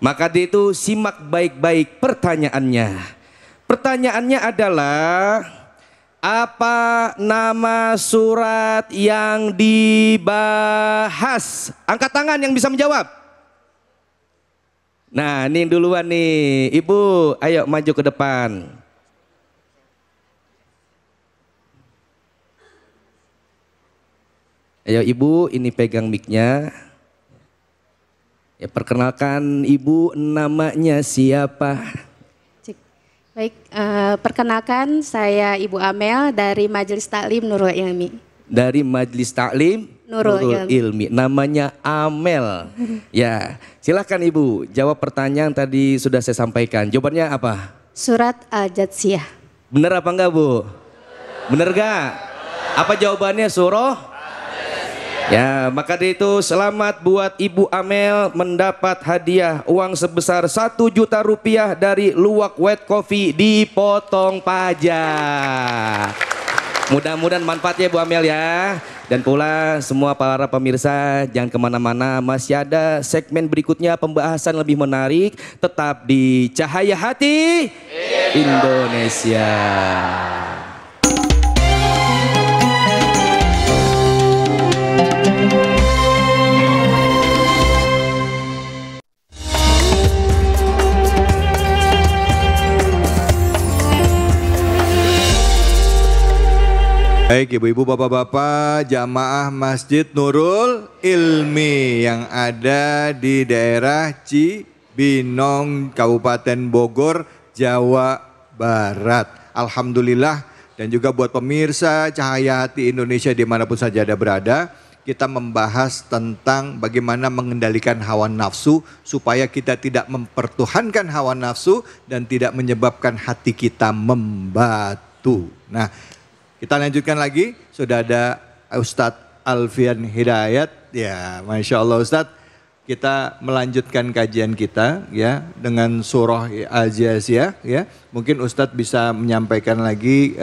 Maka itu simak baik-baik pertanyaannya. Pertanyaannya adalah, apa nama surat yang dibahas? Angkat tangan yang bisa menjawab. Nah, ini duluan nih. Ibu, ayo maju ke depan. Ayo Ibu, ini pegang mic-nya. Ya, perkenalkan Ibu, namanya siapa? Baik, perkenalkan saya Ibu Amel dari Majelis Taklim Nurul Ilmi. Dari Majelis Taklim Nurul Ilmi. Namanya Amel. Ya, silakan Ibu, jawab pertanyaan tadi sudah saya sampaikan. Jawabannya apa? Surat Al-Jatsiyah. Bener apa enggak Bu? Bener gak? Apa jawabannya surah? Ya, maka dari itu selamat buat Ibu Amel mendapat hadiah uang sebesar 1 juta rupiah dari Luwak White Coffee dipotong pajak. Mudah-mudahan manfaatnya Bu Amel ya. Dan pula semua para pemirsa jangan kemana-mana, masih ada segmen berikutnya pembahasan lebih menarik. Tetap di Cahaya Hati Indonesia. Baik ibu-ibu, bapak-bapak, jamaah Masjid Nurul Ilmi yang ada di daerah Cibinong, Kabupaten Bogor, Jawa Barat. Alhamdulillah, dan juga buat pemirsa Cahaya Hati Indonesia dimanapun saja Anda berada, kita membahas tentang bagaimana mengendalikan hawa nafsu supaya kita tidak mempertuhankan hawa nafsu dan tidak menyebabkan hati kita membatu. Nah, kita lanjutkan lagi, sudah ada Ustadz Alfian Hidayat. Ya, Masya Allah Ustadz, kita melanjutkan kajian kita ya dengan surah Al-Jatsiyah ya. Mungkin Ustadz bisa menyampaikan lagi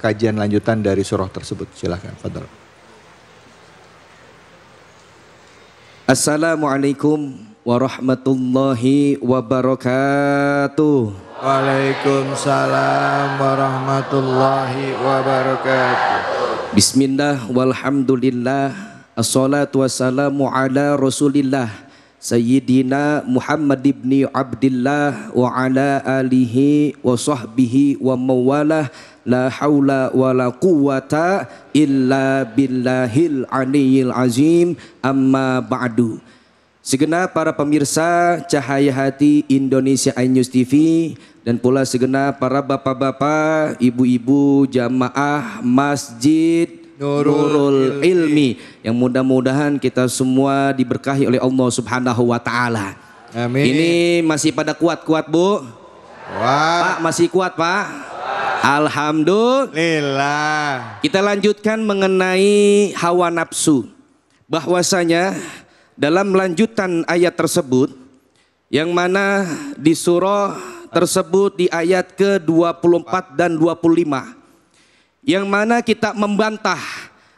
kajian lanjutan dari surah tersebut. Silahkan, fadhal. Assalamualaikum warahmatullahi wabarakatuh. Waalaikumsalam warahmatullahi wabarakatuh. Bismillah walhamdulillah. Assalatu wassalamu ala rasulillah Sayyidina Muhammad ibni Abdillah wa ala alihi wa sahbihi wa mawalah. La hawla wa la quwata illa billahil aliyyil azim. Amma ba'du. Segenap para pemirsa Cahaya Hati Indonesia iNews TV dan pula segenap para bapak-bapak, ibu-ibu jamaah Masjid Nurul Ilmi yang mudah-mudahan kita semua diberkahi oleh Allah Subhanahu wa taala. Amin. Ini masih pada kuat-kuat Bu? Wah. Pak masih kuat Pak? Alhamdulillah. Kita lanjutkan mengenai hawa nafsu. Bahwasanya dalam lanjutan ayat tersebut yang mana di surah tersebut di ayat ke-24 dan 25 yang mana kita membantah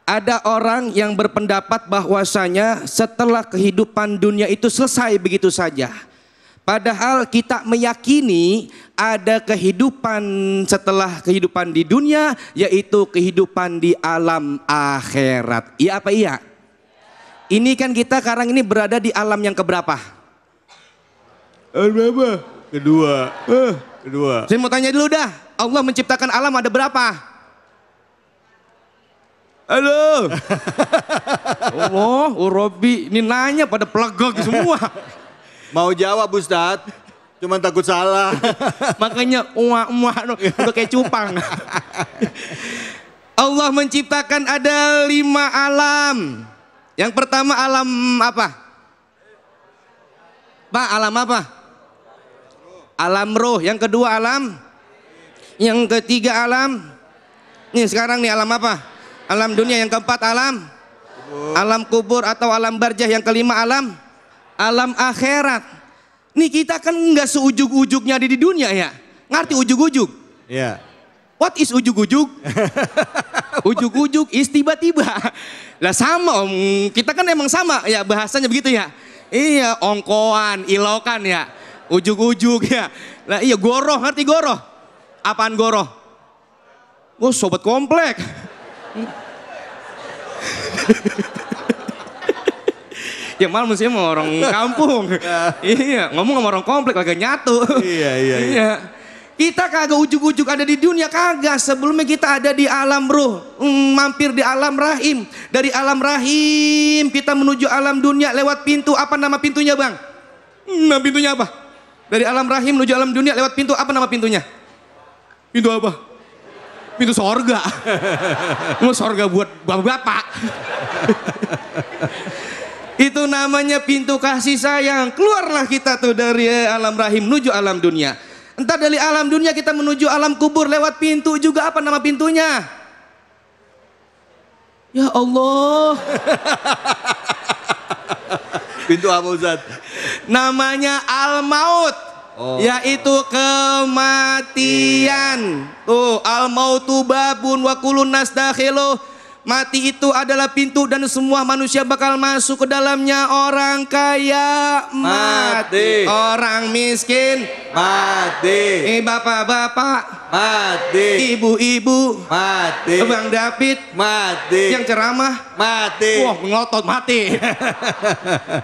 ada orang yang berpendapat bahwasanya setelah kehidupan dunia itu selesai begitu saja. Padahal kita meyakini ada kehidupan setelah kehidupan di dunia, yaitu kehidupan di alam akhirat. Iya apa iya? Ini kan kita sekarang ini berada di alam yang keberapa? Berapa? Kedua. Kedua. Saya mau tanya dulu dah. Allah menciptakan alam ada berapa? Halo. Allah, Rabbi, ini nanya pada pelegok semua. Mau jawab Ustadz, cuman takut salah. Makanya udah kayak cupang. Allah menciptakan ada 5 alam. Yang pertama alam apa? Pak, alam apa? Alam roh. Yang kedua alam? Yang ketiga alam? Nih sekarang nih alam apa? Alam dunia. Yang keempat alam? Alam kubur atau alam barzah. Yang kelima alam? Alam akhirat. Nih kita kan nggak seujug-ujugnya di dunia ya. Ngerti ujug-ujug? Iya. What is ujug-ujug? Ujug-ujug is tiba-tiba. Lah sama om, kita kan emang sama ya bahasanya begitu ya. Iya, ongkoan, ilokan ya. Ujug-ujug ya. Lah iya goroh, ngerti goroh? Apaan goroh? Oh sobat komplek. Ya malah mesti mau orang kampung. Iya, ngomong sama orang komplek lagi nyatu. Iya. Kita kagak ujuk-ujuk ada di dunia, kagak. Sebelumnya kita ada di alam ruh, mampir di alam rahim. Dari alam rahim kita menuju alam dunia lewat pintu. Apa nama pintunya bang? Nah pintunya apa? Dari alam rahim menuju alam dunia lewat pintu. Apa nama pintunya? Pintu apa? Pintu sorga. Sorga buat bapak-bapak. Itu namanya pintu kasih sayang. Keluarlah kita tuh dari alam rahim menuju alam dunia. Entar dari alam dunia kita menuju alam kubur lewat pintu juga. Apa nama pintunya? Ya Allah. Pintu apa Ustaz? Namanya al-maut. Yaitu kematian. Tuh, al-mautu babun wa kulun nas dakhilu. Mati itu adalah pintu dan semua manusia bakal masuk ke dalamnya. Orang kaya mati, orang miskin mati, bapak-bapak mati, ibu-ibu mati, Bang David mati, yang ceramah mati. Wah, ngotot mati.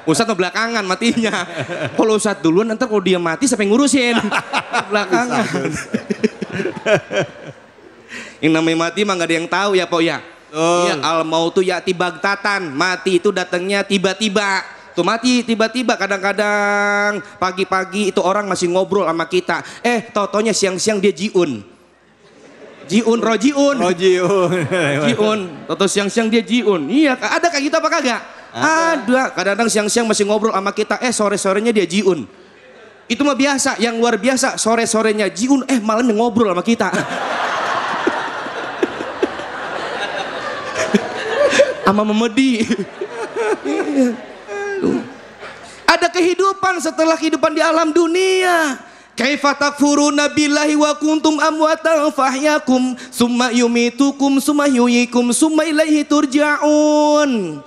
Ustadz belakangan matinya. Kalau Ustadz duluan, nanti kalau dia mati siapa yang ngurusin? Belakangan. Yang namanya mati mah gak ada yang tahu ya Pok ya. Iya, al-mautu ya'ti baghtatan. Mati itu datangnya tiba-tiba. Tuh mati tiba-tiba, kadang-kadang pagi-pagi itu orang masih ngobrol sama kita. Tau-taunya siang-siang dia jiun. Rojiun. Jiun. Tau-tau siang-siang dia jiun. Iya, ada kayak gitu apa kagak? Ada. Kadang-kadang siang-siang masih ngobrol sama kita. Sore-sorenya dia jiun. Itu mah biasa. Yang luar biasa sore-sorenya jiun. Malamnya ngobrol sama kita. Sama memedi. Ada kehidupan setelah kehidupan di alam dunia. Kaifa takfuruna billahi wa kuntum amwatan fahyakum summa yumitukum summa yuhyikum summa ilaihi turja'un.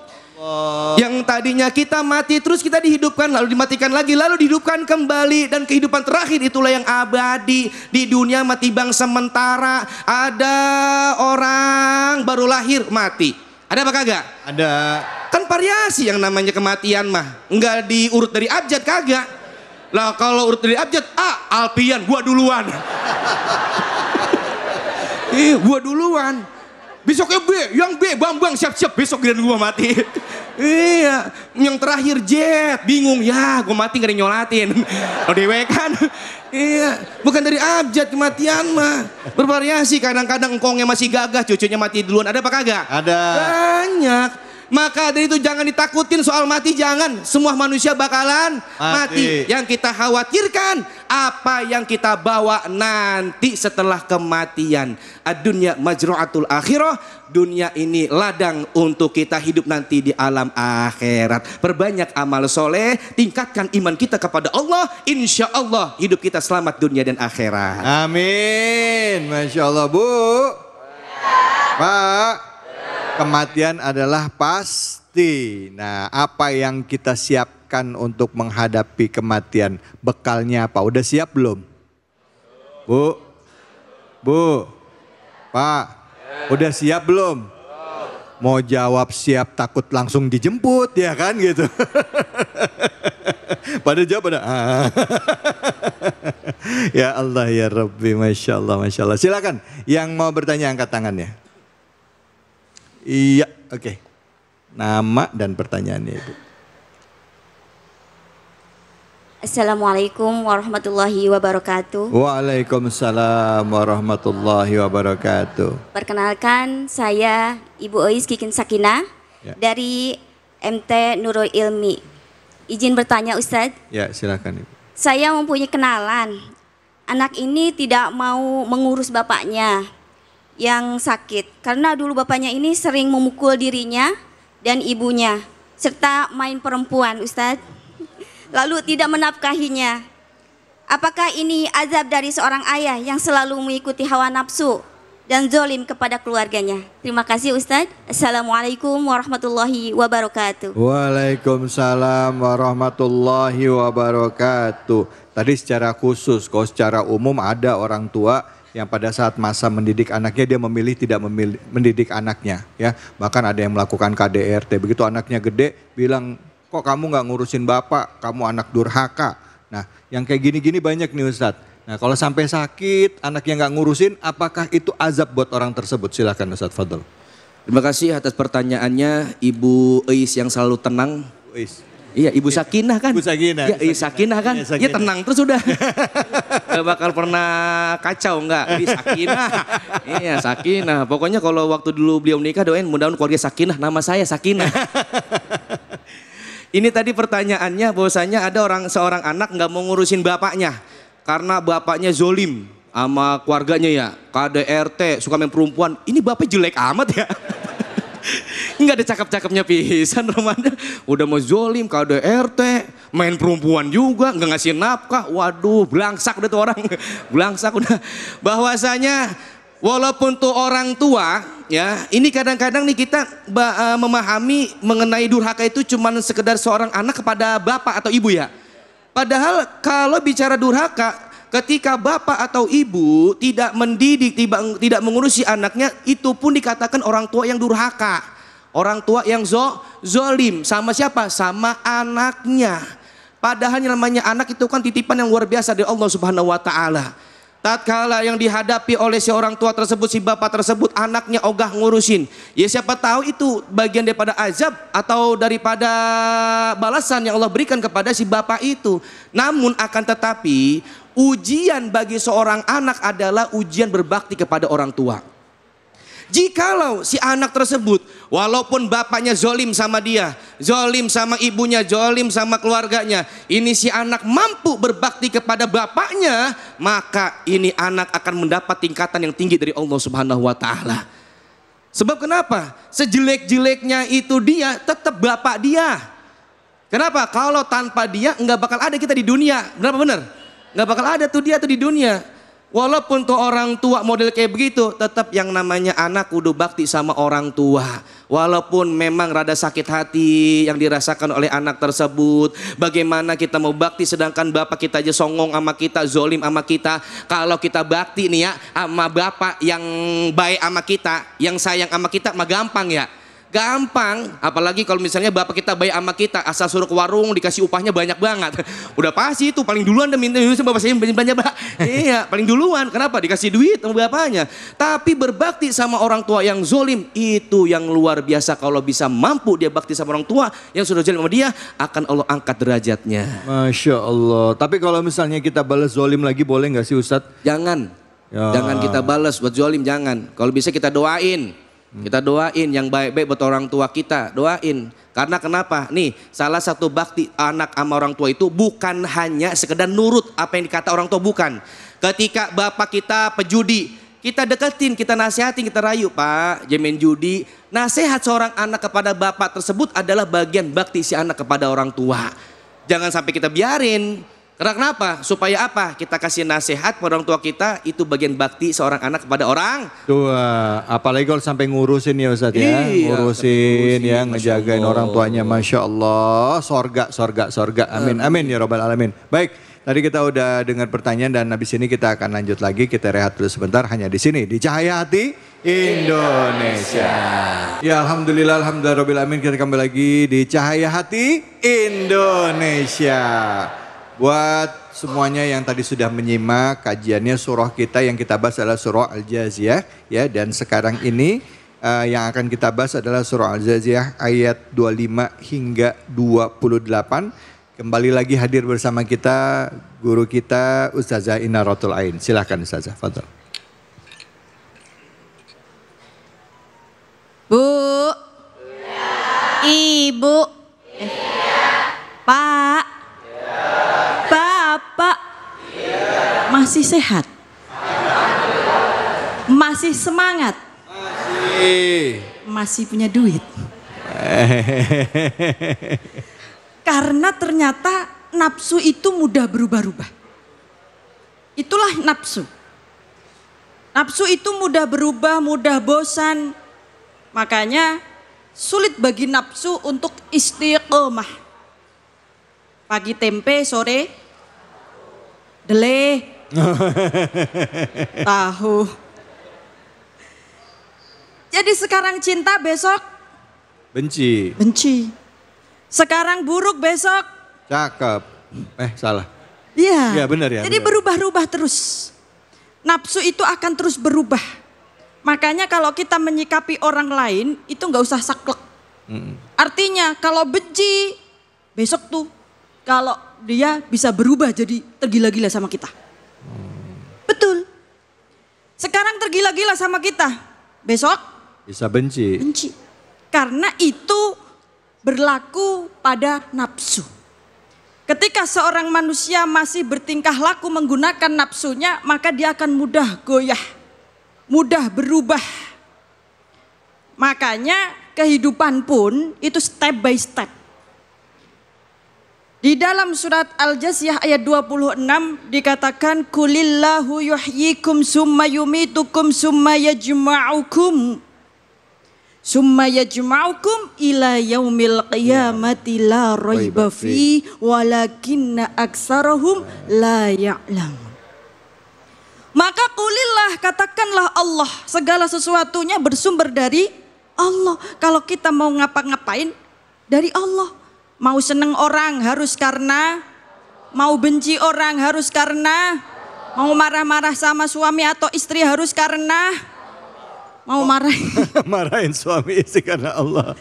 Yang tadinya kita mati terus kita dihidupkan, lalu dimatikan lagi, lalu dihidupkan kembali, dan kehidupan terakhir itulah yang abadi. Di dunia mati bang sementara. Ada orang baru lahir mati. Ada apa kagak? Ada. Kan variasi yang namanya kematian mah. Enggak diurut dari abjad, kagak. Lah kalau urut dari abjad, Alpian, gua duluan. Gua duluan. Besoknya B, yang B, Bambang siap-siap besok dan gua mati. Iya, yang terakhir Jet, bingung ya, gua mati gak ada yang nyolatin. Kalau dewe kan. Iya, bukan dari abjad kematian mah. Bervariasi, kadang-kadang engkongnya masih gagah, cucunya mati duluan. Ada apa kagak? Ada. Banyak. Maka dari itu jangan ditakutin soal mati, jangan. Semua manusia bakalan mati. Yang kita khawatirkan apa yang kita bawa nanti setelah kematian. Ad-dunya majru'atul akhirah. Dunia ini ladang untuk kita hidup nanti di alam akhirat. Perbanyak amal soleh, tingkatkan iman kita kepada Allah. Insya Allah hidup kita selamat dunia dan akhirat. Amin. Masya Allah Bu. Pak. Kematian adalah pasti. Nah, apa yang kita siapkan untuk menghadapi kematian? Bekalnya apa? Udah siap belum? Bu? Pak? Udah siap belum? Mau jawab siap takut langsung dijemput ya kan gitu. Pada jawab ada. Ya Allah ya Rabbi, Masya Allah, Masya Allah. Silakan yang mau bertanya angkat tangannya. Iya, oke. Nama dan pertanyaannya Ibu. Assalamualaikum warahmatullahi wabarakatuh. Waalaikumsalam warahmatullahi wabarakatuh. Perkenalkan, saya Ibu Ois Kikin Sakinah dari MT Nurul Ilmi. Izin bertanya Ustadz. Ya, silakan Ibu. Saya mempunyai kenalan. Anak ini tidak mau mengurus bapaknya yang sakit karena dulu bapaknya ini sering memukul dirinya dan ibunya serta main perempuan Ustadz, lalu tidak menafkahinya. Apakah ini azab dari seorang ayah yang selalu mengikuti hawa nafsu dan zolim kepada keluarganya? Terima kasih Ustadz. Assalamualaikum warahmatullahi wabarakatuh. Waalaikumsalam warahmatullahi wabarakatuh. Tadi secara khusus, kalau secara umum ada orang tua yang pada saat masa mendidik anaknya dia memilih tidak mendidik anaknya ya. Bahkan ada yang melakukan KDRT, begitu anaknya gede bilang kok kamu nggak ngurusin bapak, kamu anak durhaka. Nah yang kayak gini-gini banyak nih Ustadz. Nah kalau sampai sakit anaknya nggak ngurusin, apakah itu azab buat orang tersebut? Silakan Ustadz Fadl. Terima kasih atas pertanyaannya Ibu Eis yang selalu tenang. Iya, Ibu Sakinah kan? Ibu Sakinah. Ya, Sakinah kan? Ya, Sakinah. Ya tenang terus udah. Gak bakal pernah kacau enggak? Sakinah. Iya, Sakinah. Pokoknya kalau waktu dulu beliau menikah doain mudah-mudahan keluarga Sakinah, nama saya Sakinah. Ini tadi pertanyaannya bahwasanya ada seorang anak nggak mau ngurusin bapaknya. karena bapaknya zolim sama keluarganya ya, KDRT, suka main perempuan, ini bapaknya jelek amat ya. Nggak ada cakep-cakepnya pisan romannya. Udah mau zolim, KDRT, main perempuan juga, nggak ngasih nafkah. Waduh, belangsak udah tuh orang. Belangsak udah. Bahwasanya walaupun tuh orang tua ya, ini kadang-kadang nih kita memahami mengenai durhaka itu cuman sekedar seorang anak kepada bapak atau ibu ya. Padahal kalau bicara durhaka, ketika bapak atau ibu tidak mendidik, tidak mengurusi anaknya, itu pun dikatakan orang tua yang durhaka. Orang tua yang zolim. Sama siapa? Sama anaknya. Padahal yang namanya anak itu kan titipan yang luar biasa dari Allah Subhanahu wa Ta'ala. Tatkala yang dihadapi oleh si orang tua tersebut, si bapak tersebut, anaknya ogah ngurusin. Ya siapa tahu itu bagian daripada azab atau daripada balasan yang Allah berikan kepada si bapak itu. Namun akan tetapi ujian bagi seorang anak adalah ujian berbakti kepada orang tua. Jikalau si anak tersebut walaupun bapaknya zolim sama dia, zolim sama ibunya, zolim sama keluarganya, ini si anak mampu berbakti kepada bapaknya, maka ini anak akan mendapat tingkatan yang tinggi dari Allah Subhanahu wa Ta'ala. Sebab kenapa? Sejelek-jeleknya itu dia tetap bapak dia. Kenapa? Kalau tanpa dia nggak bakal ada kita di dunia. Berapa benar? Nggak bakal ada tuh dia tuh di dunia. Walaupun tuh orang tua model kayak begitu, tetap yang namanya anak kudu bakti sama orang tua. Walaupun memang rada sakit hati yang dirasakan oleh anak tersebut. Bagaimana kita mau bakti sedangkan bapak kita aja songong sama kita, zolim sama kita. Kalau kita bakti nih ya sama bapak yang baik sama kita, yang sayang sama kita mah gampang ya. Gampang, apalagi kalau misalnya bapak kita baik sama kita, asal suruh ke warung dikasih upahnya banyak banget. Udah pasti itu paling duluan dan minta duit sama bapak saya banyak Pak. Iya, paling duluan. Kenapa? Dikasih duit sama bapaknya. Tapi berbakti sama orang tua yang zolim itu yang luar biasa. Kalau bisa mampu dia bakti sama orang tua yang sudah zolim sama dia, akan Allah angkat derajatnya. Masya Allah. Tapi kalau misalnya kita balas zolim lagi boleh nggak sih Ustadz? Jangan. Ya. Jangan kita balas buat zolim, jangan. Kalau bisa kita doain. Kita doain yang baik-baik buat orang tua kita, doain. Karena kenapa? Nih, salah satu bakti anak sama orang tua itu bukan hanya sekedar nurut apa yang dikata orang tua, bukan. Ketika bapak kita pejudi, kita deketin, kita nasihatin, kita rayu, Pak, jangan judi. Nasihat seorang anak kepada bapak tersebut adalah bagian bakti si anak kepada orang tua. Jangan sampai kita biarin. Karena kenapa? Supaya apa? Kita kasih nasihat pada orang tua kita, itu bagian bakti seorang anak kepada orang tua. Apalagi kalau sampai ngurusin ya Ustadz ya. Iya, ngurusin ya, ngejagain orang tuanya. Masya Allah, sorga. Amin, amin ya Rabbal Alamin. Baik, tadi kita udah dengar pertanyaan dan habis ini kita akan lanjut lagi. Kita rehat dulu sebentar hanya di sini, di Cahaya Hati Indonesia. Ya Alhamdulillah, Rabbil Alamin, kita kembali lagi di Cahaya Hati Indonesia. Buat semuanya yang tadi sudah menyimak kajiannya, surah kita yang kita bahas adalah surah Al-Jaziyah ya, dan sekarang ini yang akan kita bahas adalah surah Al-Jaziyah ayat 25 hingga 28. Kembali lagi hadir bersama kita guru kita Ustazah Inaratul Ain. Silakan Ustazah, fadhal. Bu, Ibu, Pak, Bapak, masih sehat? Masih semangat? Masih punya duit? Karena ternyata nafsu itu mudah berubah-ubah. Itulah nafsu. Nafsu itu mudah berubah, mudah bosan. Makanya sulit bagi nafsu untuk istiqomah. Pagi tempe, sore dele, tahu. Jadi sekarang cinta, besok benci. Sekarang buruk, besok cakep. Salah. Iya. Iya benar ya. Jadi berubah-ubah terus. Nafsu itu akan terus berubah. Makanya kalau kita menyikapi orang lain itu nggak usah saklek. Artinya kalau benci, besok tuh kalau dia bisa berubah jadi tergila-gila sama kita. Betul. Sekarang tergila-gila sama kita, besok bisa benci. Karena itu berlaku pada nafsu. Ketika seorang manusia masih bertingkah laku menggunakan nafsunya, maka dia akan mudah goyah, mudah berubah. Makanya kehidupan pun itu step by step. Di dalam surat Al-Jasiyah ayat 26 dikatakan kulillahu yuhyikum summa yumitukum summa yajma'ukum ila yaumil qiyamati la raiba fi walakinna aktsarahum la ya'lamun. Maka kulillah, katakanlah Allah, segala sesuatunya bersumber dari Allah. Kalau kita mau ngapa-ngapain dari Allah. Mau seneng orang harus karena, mau benci orang harus karena, mau marah-marah sama suami atau istri harus karena, mau marahin suami istri karena Allah.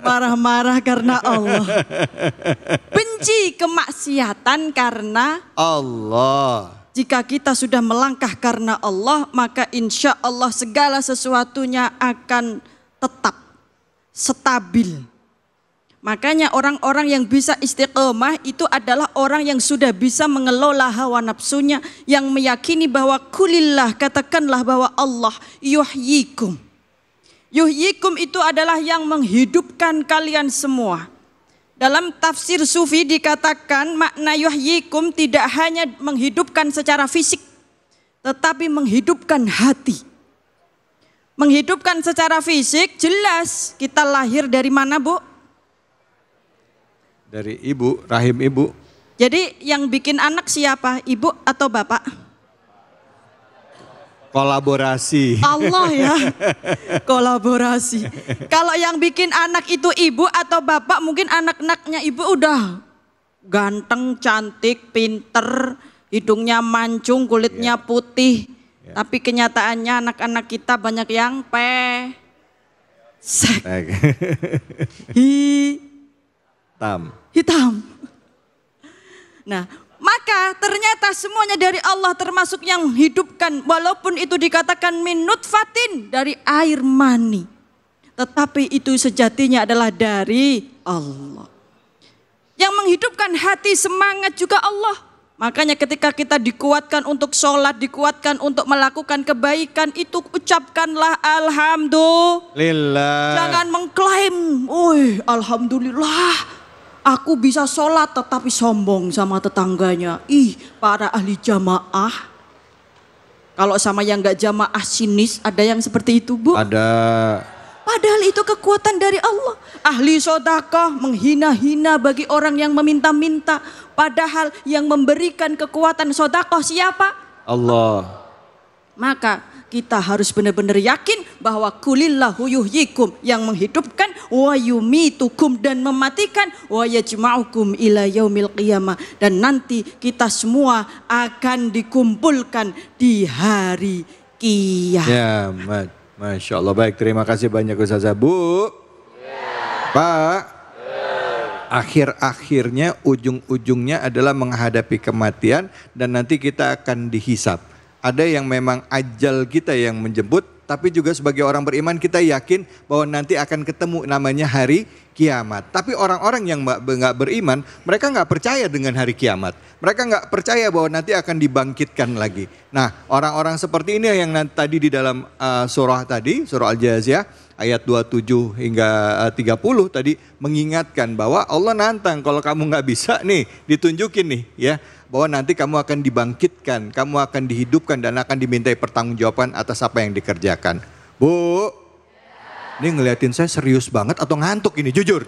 Marah-marah karena Allah. Benci kemaksiatan karena Allah. Jika kita sudah melangkah karena Allah, maka insya Allah segala sesuatunya akan tetap stabil. Makanya orang-orang yang bisa istiqomah itu adalah orang yang sudah bisa mengelola hawa nafsunya, yang meyakini bahwa kulillah, katakanlah bahwa Allah yuhyikum. Yuhyikum itu adalah yang menghidupkan kalian semua. Dalam tafsir sufi dikatakan makna yuhyikum tidak hanya menghidupkan secara fisik, tetapi menghidupkan hati. Menghidupkan secara fisik jelas kita lahir dari mana, Bu? Dari ibu, rahim ibu. Jadi yang bikin anak siapa? Ibu atau bapak? Kolaborasi. Allah ya, kolaborasi. Kalau yang bikin anak itu ibu atau bapak, mungkin anak-anaknya ibu udah ganteng, cantik, pinter, hidungnya mancung, kulitnya putih. Tapi kenyataannya anak-anak kita banyak yang hitam. Nah, maka ternyata semuanya dari Allah, termasuk yang menghidupkan, walaupun itu dikatakan min nutfatin, dari air mani. Tetapi itu sejatinya adalah dari Allah. Yang menghidupkan hati, semangat juga Allah. Makanya ketika kita dikuatkan untuk sholat, dikuatkan untuk melakukan kebaikan, itu ucapkanlah alhamdulillah. Jangan mengklaim, alhamdulillah aku bisa sholat tetapi sombong sama tetangganya. Para ahli jamaah. Kalau sama yang gak jamaah sinis, ada yang seperti itu, Bu? Ada. Padahal itu kekuatan dari Allah. Ahli sedekah menghina-hina bagi orang yang meminta-minta. Padahal yang memberikan kekuatan sedekah siapa? Allah. Maka kita harus benar-benar yakin bahwa kulillahu yuhyikum, yang menghidupkan, wa yumitukum, dan mematikan, wa yajma'ukum ila yaumil qiyamah, dan nanti kita semua akan dikumpulkan di hari kiamat. Masya Allah. Baik, terima kasih banyak Ustazah. Bu, Pak, akhir-akhirnya, ujung-ujungnya adalah menghadapi kematian dan nanti kita akan dihisap. Ada yang memang ajal kita yang menjemput, tapi juga sebagai orang beriman kita yakin bahwa nanti akan ketemu namanya hari kiamat. Tapi orang-orang yang nggak beriman, mereka nggak percaya dengan hari kiamat. Mereka nggak percaya bahwa nanti akan dibangkitkan lagi. Nah, orang-orang seperti ini yang tadi di dalam surah Al-Jasiyah ayat 27 hingga 30 tadi mengingatkan bahwa Allah nantang, kalau kamu nggak bisa nih, ditunjukin nih ya, bahwa nanti kamu akan dibangkitkan, kamu akan dihidupkan dan akan dimintai pertanggungjawaban atas apa yang dikerjakan. Bu, ini ngeliatin saya serius banget atau ngantuk ini? Jujur.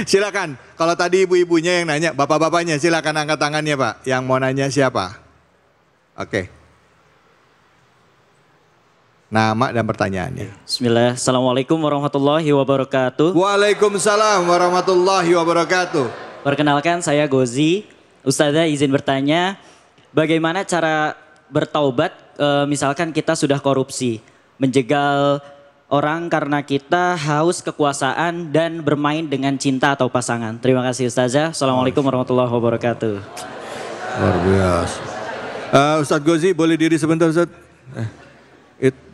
Silakan, kalau tadi ibu-ibunya yang nanya, bapak-bapaknya silakan angkat tangannya Pak. Yang mau nanya siapa? Oke. Nama dan pertanyaannya. Bismillah, Assalamualaikum warahmatullahi wabarakatuh. Waalaikumsalam warahmatullahi wabarakatuh. Perkenalkan, saya Gozi. Ustazah izin bertanya, bagaimana cara bertaubat misalkan kita sudah korupsi, menjegal orang karena kita haus kekuasaan dan bermain dengan cinta atau pasangan. Terima kasih Ustazah. Assalamualaikum warahmatullahi wabarakatuh. Luar biasa. Ustadz Gozi, boleh diri sebentar Ustadz?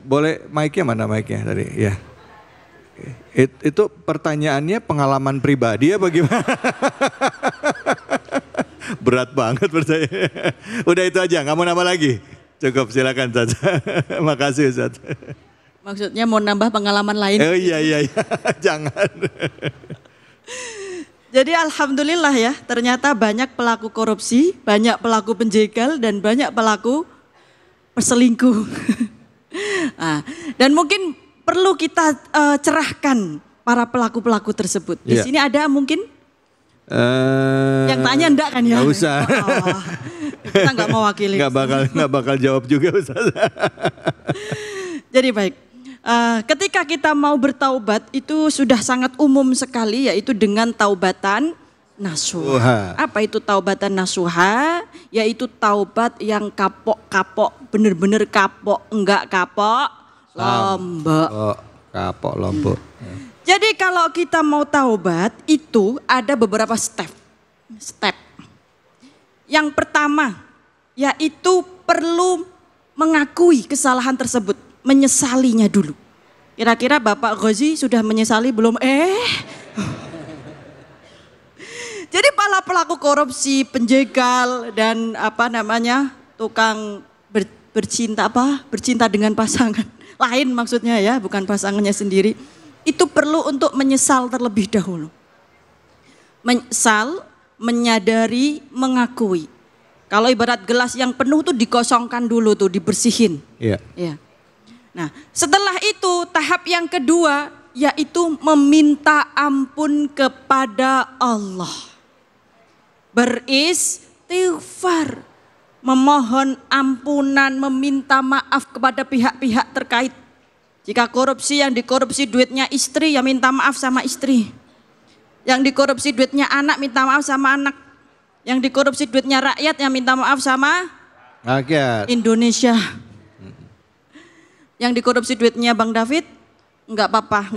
Boleh mic-nya, mana mic-nya tadi? Ya. Itu pertanyaannya pengalaman pribadi apa gimana? Berat banget pertanyaan. Udah itu aja, nggak mau nambah lagi? Cukup, silakan Ustaz. Makasih Ustaz. Maksudnya mau nambah pengalaman lain? Oh iya, jangan. Jadi alhamdulillah ya, ternyata banyak pelaku korupsi, banyak pelaku penjegal, dan banyak pelaku perselingkuh. Nah, dan mungkin perlu kita cerahkan para pelaku-pelaku tersebut. Di sini ada mungkin yang tanya enggak kan ya? Nggak usah. Oh, kita nggak mau wakili. Nggak bakal jawab juga Ustaz. Jadi baik, ketika kita mau bertaubat itu sudah sangat umum sekali, yaitu dengan taubatan nasuha. Apa itu taubatan nasuha? Yaitu taubat yang kapok-kapok, bener-bener kapok, enggak kapok, lombok. Kapok, lombok. Jadi kalau kita mau taubat itu ada beberapa step. Yang pertama yaitu perlu mengakui kesalahan tersebut, menyesalinya dulu. Kira-kira Bapak Ghazi sudah menyesali belum? Jadi para pelaku korupsi, penjegal dan tukang bercinta dengan pasangan lain maksudnya ya, bukan pasangannya sendiri. Itu perlu untuk menyesal terlebih dahulu. Menyesal, menyadari, mengakui. Kalau ibarat gelas yang penuh tuh dikosongkan dulu tuh, dibersihin. Iya. Ya. Nah, setelah itu tahap yang kedua yaitu meminta ampun kepada Allah. Beristighfar, memohon ampunan, meminta maaf kepada pihak-pihak terkait. Jika korupsi, yang dikorupsi duitnya istri, ya minta maaf sama istri. Yang dikorupsi duitnya anak, minta maaf sama anak. Yang dikorupsi duitnya rakyat, yang minta maaf sama rakyat Indonesia. Yang dikorupsi duitnya Bang David, enggak apa-apa.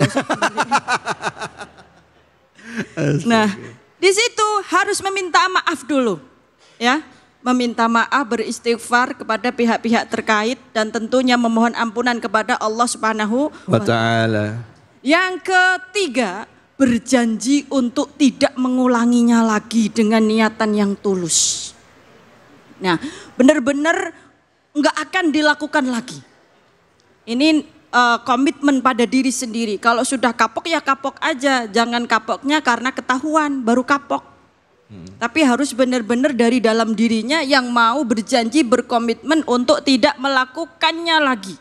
Nah, di situ harus meminta maaf dulu, ya, meminta maaf, beristighfar kepada pihak-pihak terkait dan tentunya memohon ampunan kepada Allah Subhanahu wa Ta'ala. Yang ketiga, berjanji untuk tidak mengulanginya lagi dengan niatan yang tulus. Nah, benar-benar enggak akan dilakukan lagi. Ini komitmen pada diri sendiri. Kalau sudah kapok ya kapok aja, jangan kapoknya karena ketahuan baru kapok. Tapi harus benar-benar dari dalam dirinya yang mau berjanji, berkomitmen untuk tidak melakukannya lagi.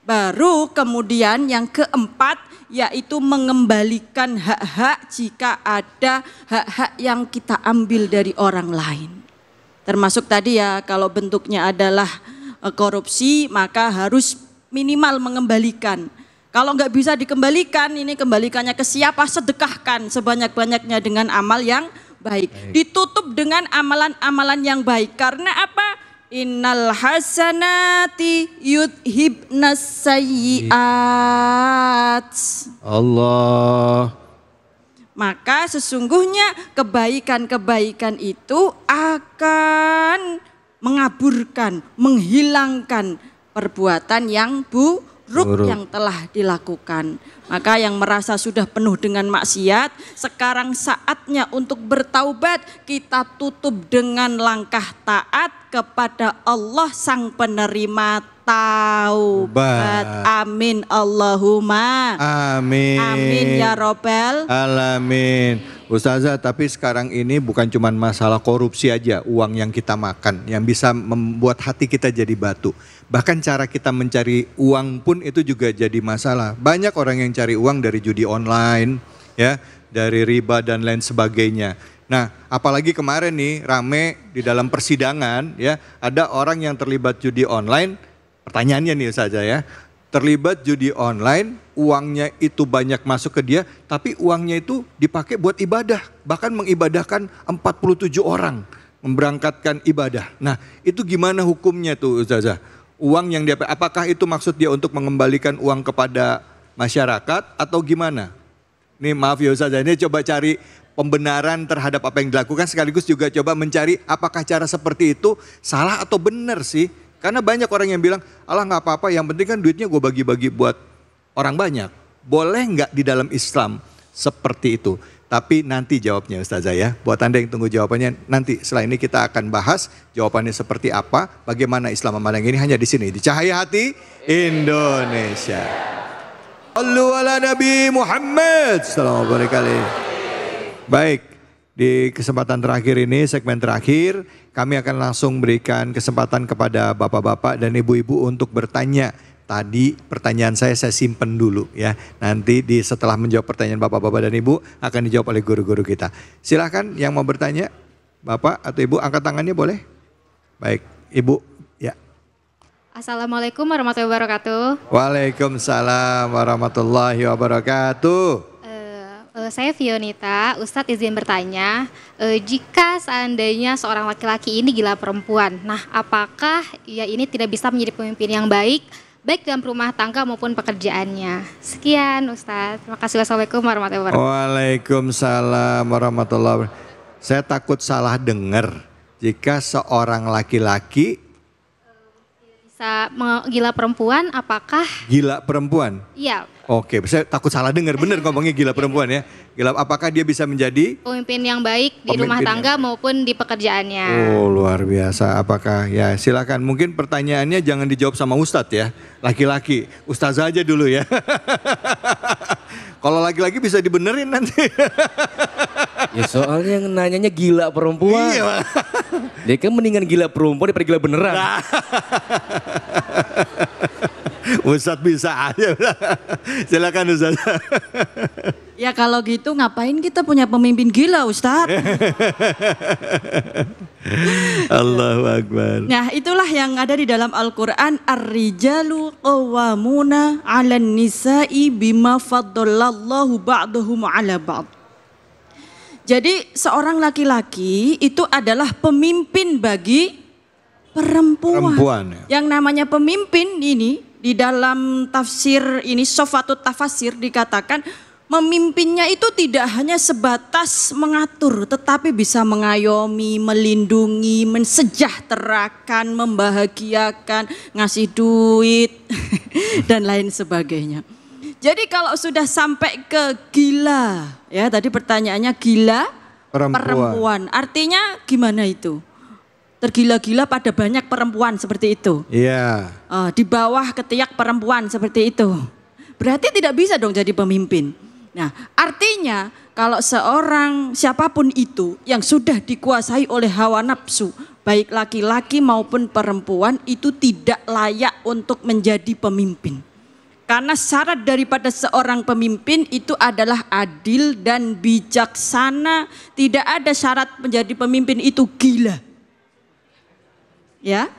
Baru kemudian yang keempat yaitu mengembalikan hak-hak jika ada hak-hak yang kita ambil dari orang lain. Termasuk tadi ya, kalau bentuknya adalah korupsi maka harus minimal mengembalikan. Kalau nggak bisa dikembalikan, ini kembalikannya ke siapa? Sedekahkan sebanyak-banyaknya dengan amal yang baik. Ditutup dengan amalan-amalan yang baik. Karena apa? Innal hasanati yudhibnas sayyiat. Allah. Maka sesungguhnya kebaikan-kebaikan itu akan mengaburkan, menghilangkan perbuatan yang buruk yang telah dilakukan. Maka yang merasa sudah penuh dengan maksiat, sekarang saatnya untuk bertaubat. Kita tutup dengan langkah taat kepada Allah Sang Penerima taubat. Amin Allahumma. Amin. Amin ya Robbal alamin. Ustazah, tapi sekarang ini bukan cuma masalah korupsi aja, uang yang kita makan yang bisa membuat hati kita jadi batu. Bahkan cara kita mencari uang pun itu juga jadi masalah. Banyak orang yang cari uang dari judi online, ya, dari riba dan lain sebagainya. Nah, apalagi kemarin nih rame di dalam persidangan, ya, ada orang yang terlibat judi online. Pertanyaannya nih saja ya, terlibat judi online, uangnya itu banyak masuk ke dia, tapi uangnya itu dipakai buat ibadah, bahkan mengibadahkan 47 orang, memberangkatkan ibadah. Nah, itu gimana hukumnya tuh Ustazah? Uang yang dia, apakah itu maksud dia untuk mengembalikan uang kepada masyarakat atau gimana? Nih maaf ya Ustazah, ini coba cari pembenaran terhadap apa yang dilakukan, sekaligus juga coba mencari apakah cara seperti itu salah atau benar sih. Karena banyak orang yang bilang, alah nggak apa-apa, yang penting kan duitnya gue bagi-bagi buat orang banyak. boleh nggak di dalam Islam seperti itu? Tapi nanti jawabnya Ustazah ya. Buat Anda yang tunggu jawabannya nanti setelah ini kita akan bahas jawabannya seperti apa, bagaimana Islam memandang ini hanya di sini di Cahaya Hati Indonesia. Sallu ala Nabi Muhammad sallallahu alaihi wasallam. Baik, di kesempatan terakhir ini, segmen terakhir, kami akan langsung berikan kesempatan kepada bapak-bapak dan ibu-ibu untuk bertanya. Tadi pertanyaan saya simpen dulu ya. Nanti setelah menjawab pertanyaan bapak-bapak dan ibu akan dijawab oleh guru-guru kita. Silahkan yang mau bertanya, bapak atau ibu angkat tangannya boleh? Baik, ibu ya. Assalamualaikum warahmatullahi wabarakatuh. Waalaikumsalam warahmatullahi wabarakatuh. Saya Fionita, Ustadz izin bertanya, jika seandainya seorang laki-laki ini gila perempuan, nah apakah ia ini tidak bisa menjadi pemimpin yang baik dalam rumah tangga maupun pekerjaannya? Sekian Ustadz, terima kasih. Wassalamualaikum warahmatullahi wabarakatuh. Waalaikumsalam warahmatullahi wabarakatuh. Saya takut salah dengar jika seorang laki-laki bisa gila perempuan, apakah? Gila perempuan? Iya. Oke, saya takut salah dengar, benar ngomongnya gila perempuan ya. Gila, apakah dia bisa menjadi pemimpin yang baik di rumah tangga maupun di pekerjaannya? Oh luar biasa, apakah ya silakan. Mungkin pertanyaannya jangan dijawab sama Ustadz ya, laki-laki. Ustazah aja dulu ya. Kalau laki-laki bisa dibenerin nanti. Ya soalnya yang nanyanya gila perempuan. Iya. Dia kan mendingan gila perempuan daripada gila beneran. Nah. Ustadz bisa aja. Silakan Ustadz. Ya kalau gitu ngapain kita punya pemimpin gila Ustadz? Allahu Akbar. Nah itulah yang ada di dalam Al-Quran. Ar-rijalu qawwamuna 'alan nisa'i bima faddalallahu ba'dahum 'ala ba'd. Jadi seorang laki-laki itu adalah pemimpin bagi perempuan. Ya. Yang namanya pemimpin ini di dalam tafsir ini Sofatut Tafasir dikatakan memimpinnya itu tidak hanya sebatas mengatur, tetapi bisa mengayomi, melindungi, mensejahterakan, membahagiakan, ngasih duit dan lain sebagainya. Jadi kalau sudah sampai ke gila, ya tadi pertanyaannya gila perempuan. Artinya gimana itu? Tergila-gila pada banyak perempuan seperti itu. Iya. Di bawah ketiak perempuan seperti itu. Berarti tidak bisa dong jadi pemimpin. Nah artinya kalau seorang siapapun itu yang sudah dikuasai oleh hawa nafsu, baik laki-laki maupun perempuan itu tidak layak untuk menjadi pemimpin. Karena syarat daripada seorang pemimpin itu adalah adil dan bijaksana. Tidak ada syarat menjadi pemimpin itu gila. Ya,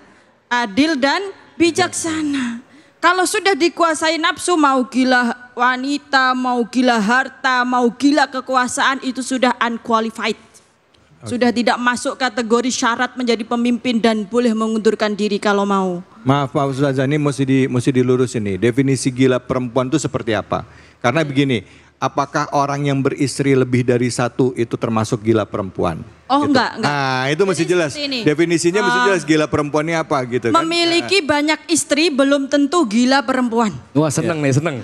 adil dan bijaksana. Kalau sudah dikuasai nafsu, mau gila wanita, mau gila harta, mau gila kekuasaan, itu sudah unqualified. Sudah tidak masuk kategori syarat menjadi pemimpin dan boleh mengundurkan diri kalau mau. Maaf Pak Ustazah, ini mesti dilurusin nih. Definisi gila perempuan itu seperti apa? Karena begini, apakah orang yang beristri lebih dari satu itu termasuk gila perempuan? Oh gitu. enggak. Nah itu mesti jelas. Definisinya mesti jelas gila perempuannya apa gitu kan. Memiliki banyak istri belum tentu gila perempuan. Wah seneng nih, seneng.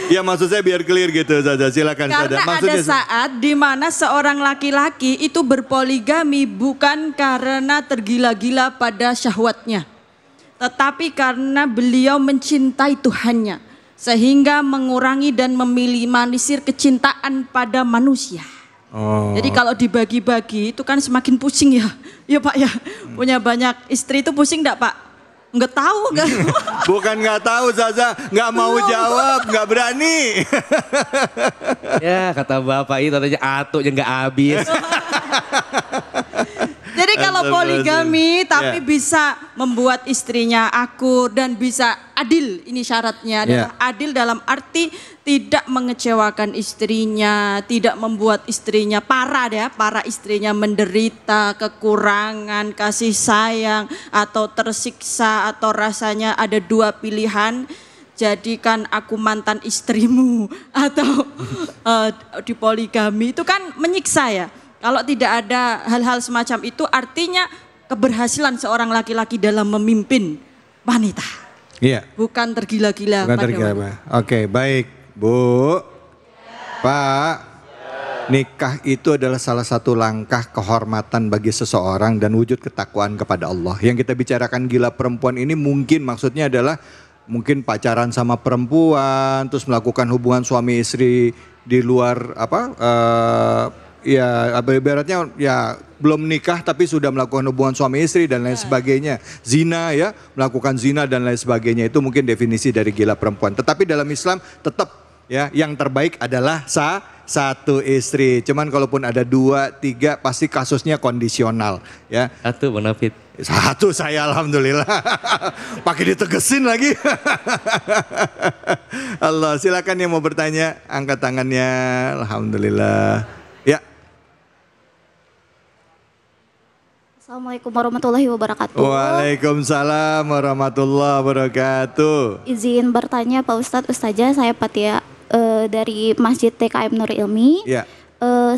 Ya maksud saya biar clear gitu saja, silakan saja. Karena ada saat di mana seorang laki-laki itu berpoligami bukan karena tergila-gila pada syahwatnya. Tetapi karena beliau mencintai Tuhannya. Sehingga mengurangi dan meminimalisir kecintaan pada manusia. Oh. Jadi kalau dibagi-bagi itu kan semakin pusing ya. Ya Pak ya, punya banyak istri itu pusing enggak Pak? Enggak tahu enggak? Bukan enggak tahu Zaza, enggak mau jawab, enggak berani. Ya kata bapak itu katanya atuknya enggak habis. Jadi kalau poligami tapi bisa membuat istrinya akur dan bisa adil, ini syaratnya adalah adil dalam arti tidak mengecewakan istrinya, tidak membuat istrinya para istrinya menderita, kekurangan, kasih sayang atau tersiksa atau rasanya ada dua pilihan. Jadikan aku mantan istrimu atau di poligami itu kan menyiksa ya. Kalau tidak ada hal-hal semacam itu artinya keberhasilan seorang laki-laki dalam memimpin wanita. Iya. bukan tergila-gila Bukan pada tergila. wanita. Oke, baik. Bu. Pak. Nikah itu adalah salah satu langkah kehormatan bagi seseorang dan wujud ketakwaan kepada Allah. Yang kita bicarakan gila perempuan ini mungkin maksudnya adalah mungkin pacaran sama perempuan, terus melakukan hubungan suami istri di luar ibaratnya ya belum nikah tapi sudah melakukan hubungan suami istri dan lain sebagainya. Zina ya, melakukan zina dan lain sebagainya, itu mungkin definisi dari gila perempuan. Tetapi dalam Islam tetap ya yang terbaik adalah satu istri. Cuman kalaupun ada 2, 3 pasti kasusnya kondisional ya. Satu Bang David. Satu saya alhamdulillah. Pakai ditegesin lagi. Allah, silakan yang mau bertanya angkat tangannya. Alhamdulillah. Ya. Assalamualaikum warahmatullahi wabarakatuh. Waalaikumsalam warahmatullahi wabarakatuh. Izin bertanya Pak Ustadz, Ustazah, saya Patia dari Masjid TKM Nur Ilmi. Ya.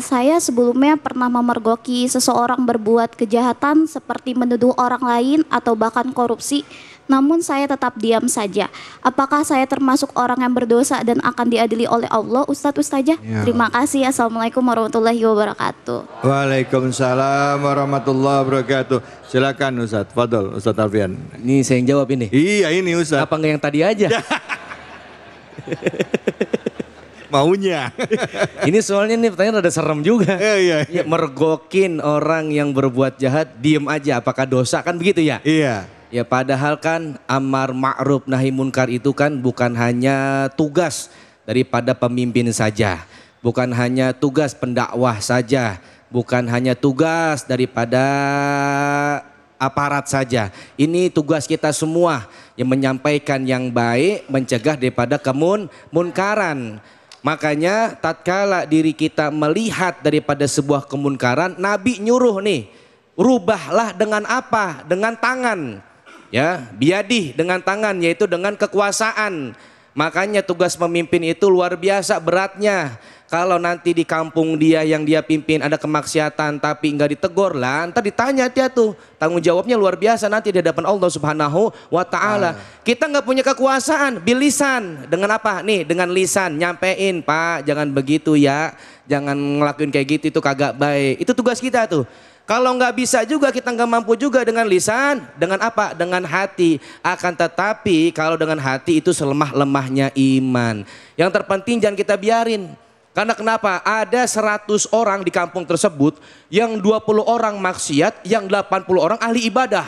Saya sebelumnya pernah memergoki seseorang berbuat kejahatan seperti menuduh orang lain atau bahkan korupsi, namun saya tetap diam saja. Apakah saya termasuk orang yang berdosa dan akan diadili oleh Allah, Ustadz Ustazah? Ya. Terima kasih. Assalamualaikum warahmatullahi wabarakatuh. Waalaikumsalam warahmatullahi wabarakatuh. Silakan Ustadz, fadol Ustadz Alfian. Ini saya yang jawab ini. Iya ini Ustadz. Apa nggak yang tadi aja? Maunya. Ini soalnya nih pertanyaan rada serem juga. Iya. Ya, mergokin orang yang berbuat jahat, diem aja. Apakah dosa, kan begitu ya? Iya. Ya padahal kan amar ma'ruf nahi munkar itu kan bukan hanya tugas daripada pemimpin saja. Bukan hanya tugas pendakwah saja. Bukan hanya tugas daripada aparat saja. Ini tugas kita semua yang menyampaikan yang baik, mencegah daripada kemunkaran. Makanya tatkala diri kita melihat daripada sebuah kemunkaran, Nabi nyuruh nih, rubahlah dengan apa? Dengan tangan. Ya, biadih, dengan tangan, yaitu dengan kekuasaan. Makanya tugas pemimpin itu luar biasa beratnya. Kalau nanti di kampung dia yang dia pimpin ada kemaksiatan tapi nggak ditegur lah, ntar ditanya dia tuh, tanggung jawabnya luar biasa nanti di hadapan Allah Subhanahu wa Ta'ala. Kita nggak punya kekuasaan, bilisan dengan apa nih? Dengan lisan, nyampein, Pak jangan begitu ya, jangan ngelakuin kayak gitu, itu kagak baik. Itu tugas kita tuh. Kalau nggak bisa juga, kita nggak mampu juga dengan lisan, dengan apa? Dengan hati. Akan tetapi kalau dengan hati itu selemah-lemahnya iman. Yang terpenting jangan kita biarin. Karena kenapa? Ada 100 orang di kampung tersebut, yang 20 orang maksiat, yang 80 orang ahli ibadah.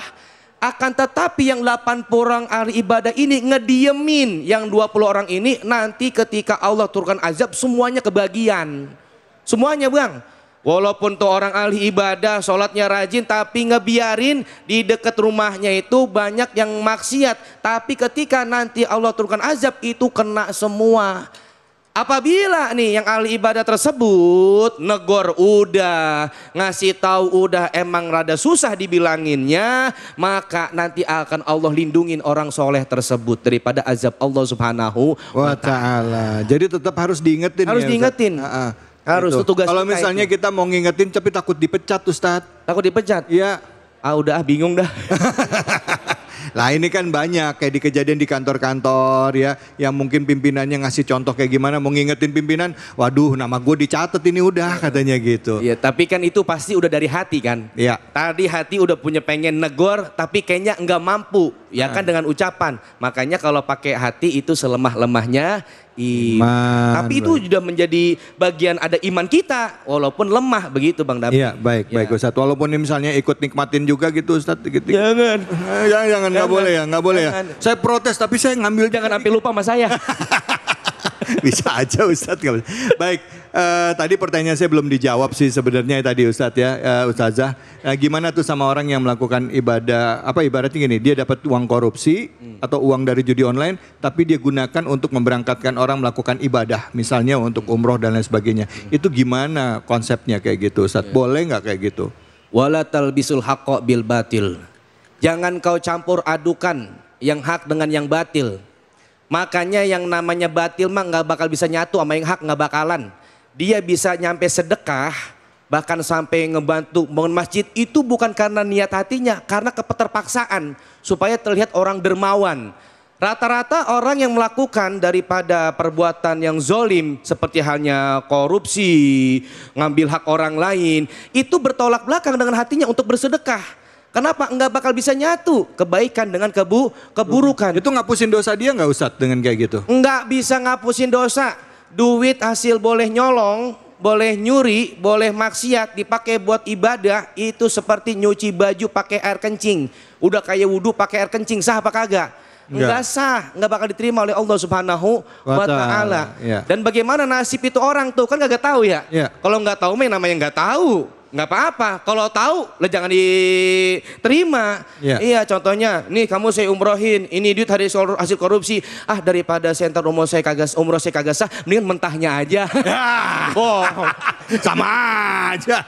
Akan tetapi yang 80 orang ahli ibadah ini ngediemin yang 20 orang ini, nanti ketika Allah turunkan azab semuanya kebagian. Semuanya Bang. Walaupun tuh orang ahli ibadah, sholatnya rajin, tapi ngebiarin di dekat rumahnya itu banyak yang maksiat. Tapi ketika nanti Allah turunkan azab, itu kena semua. Apabila nih yang ahli ibadah tersebut negor udah, ngasih tahu udah, emang rada susah dibilanginnya, maka nanti akan Allah lindungin orang soleh tersebut daripada azab Allah Subhanahu wa Ta'ala. Jadi tetap harus diingetin. Harus diingetin. Harus, itu tugas Kalau kita misalnya itu. kita mau ngingetin tapi takut dipecat Ustadz. Takut dipecat? Iya. Udah bingung dah. Lah ini kan banyak kayak di kejadian di kantor-kantor ya, yang mungkin pimpinannya ngasih contoh kayak gimana, mau ngingetin pimpinan, waduh nama gue dicatat ini udah katanya gitu. Iya, tapi kan itu pasti udah dari hati kan. Iya. Tadi hati udah punya pengen negor tapi kayaknya enggak mampu, ya kan dengan ucapan. Makanya kalau pakai hati itu selemah-lemahnya iman. Tapi itu sudah menjadi bagian ada iman kita walaupun lemah begitu Bang David. Iya, baik Ustadz. Walaupun misalnya ikut nikmatin juga gitu Ustadz gitu. Jangan. Jangan nggak boleh ya, nggak boleh ya. Saya protes tapi saya ngambil, jangan sampai lupa sama saya. Bisa aja Ustadz. Baik, tadi pertanyaan saya belum dijawab sih sebenarnya tadi Ustadz ya, Ustazah. Gimana tuh sama orang yang melakukan ibadah, apa ibaratnya gini, dia dapat uang korupsi atau uang dari judi online, tapi dia gunakan untuk memberangkatkan orang melakukan ibadah, misalnya untuk umroh dan lain sebagainya. Itu gimana konsepnya kayak gitu Ustadz? Boleh nggak kayak gitu? Wala talbisul haqqa bil batil. Jangan kau campur adukan yang hak dengan yang batil. Makanya yang namanya batil mah nggak bakal bisa nyatu sama yang hak, nggak bakalan. Dia bisa nyampe sedekah, bahkan sampai ngebantu bangun masjid, itu bukan karena niat hatinya, karena keterpaksaan supaya terlihat orang dermawan. Rata-rata orang yang melakukan daripada perbuatan yang zolim seperti halnya korupsi, ngambil hak orang lain, itu bertolak belakang dengan hatinya untuk bersedekah. Kenapa? Enggak bakal bisa nyatu kebaikan dengan keburukan. Itu ngapusin dosa dia nggak Ustadz dengan kayak gitu? Enggak bisa ngapusin dosa. Duit hasil boleh nyolong, boleh nyuri, boleh maksiat, dipakai buat ibadah, itu seperti nyuci baju pakai air kencing. Udah kayak wudhu pakai air kencing, sah apa kagak? Enggak sah, enggak bakal diterima oleh Allah Subhanahu wa Ta'ala. Ya. Dan bagaimana nasib itu orang tuh, kan gak tahu ya. Kalau nggak tahu namanya nggak tahu, nggak apa-apa. Kalau tahu, lah jangan diterima. Iya, contohnya, nih kamu saya umrohin, ini duit hasil korupsi. Ah, daripada saya ntar umroh saya kagak sah, mendingan mentahnya aja. Bohong, sama aja.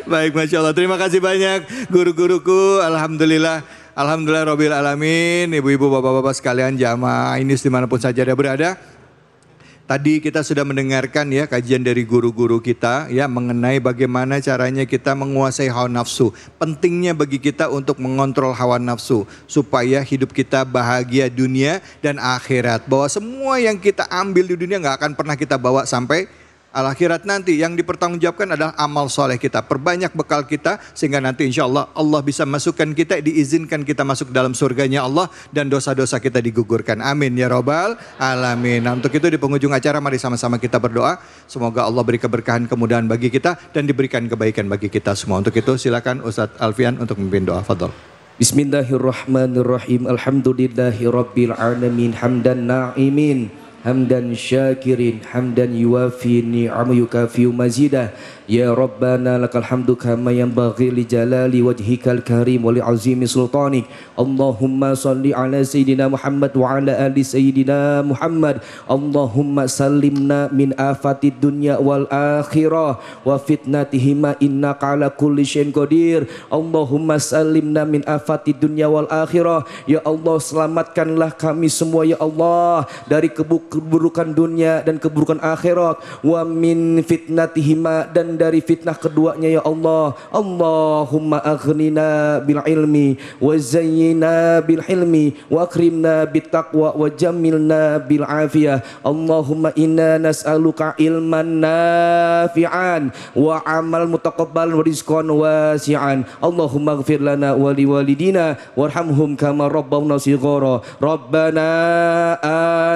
Baik, Masya Allah. Terima kasih banyak guru-guruku. Alhamdulillah Rabbil Alamin, ibu-ibu, bapak-bapak sekalian, jamaah ini dimanapun saja Anda berada. Tadi kita sudah mendengarkan ya kajian dari guru-guru kita ya mengenai bagaimana caranya kita menguasai hawa nafsu. Pentingnya bagi kita untuk mengontrol hawa nafsu supaya hidup kita bahagia dunia dan akhirat. Bahwa semua yang kita ambil di dunia nggak akan pernah kita bawa sampai al-akhirat nanti. Yang dipertanggungjawabkan adalah amal soleh kita. Perbanyak bekal kita sehingga nanti insya Allah Allah bisa masukkan kita, diizinkan kita masuk dalam surganya Allah dan dosa-dosa kita digugurkan. Amin ya Rabbal Alamin. Nah, untuk itu di penghujung acara mari sama-sama kita berdoa. Semoga Allah beri keberkahan, kemudahan bagi kita dan diberikan kebaikan bagi kita semua. Untuk itu silakan Ustadz Alfian untuk memimpin doa. Fadhol. Bismillahirrahmanirrahim. Alhamdulillahi Rabbil Alamin. Hamdan na'imin, hamdan syakirin, hamdan yuwafi ni'amu yukafiu mazidah. Ya Rabbana lakal hamdu kama yanbaghi li jalali wajhikal karim wa li azimi sultanik. Allahumma salli ala Sayyidina Muhammad wa ala ali Sayyidina Muhammad. Allahumma sallimna min afatid dunya wal akhirah wa fitnatihima innaka ala kulli syai'in qadir. Allahumma sallimna min afatid dunya wal akhirah. Ya Allah, selamatkanlah kami semua ya Allah dari keburukan dunia dan keburukan akhirat. Wa min fitnatihima, dan dari fitnah keduanya ya Allah. Allahumma aghnina bil ilmi wa zayyina bil hilmi wa akrimna bit taqwa wa jammilna bil afiyah. Allahumma inna nas'aluka ilman nafi'an wa amal mutaqabbalan wa rizqan wasi'an. Allahumma ighfir lana wa li walidina warhamhum kama rabbawna shighara. Rabbana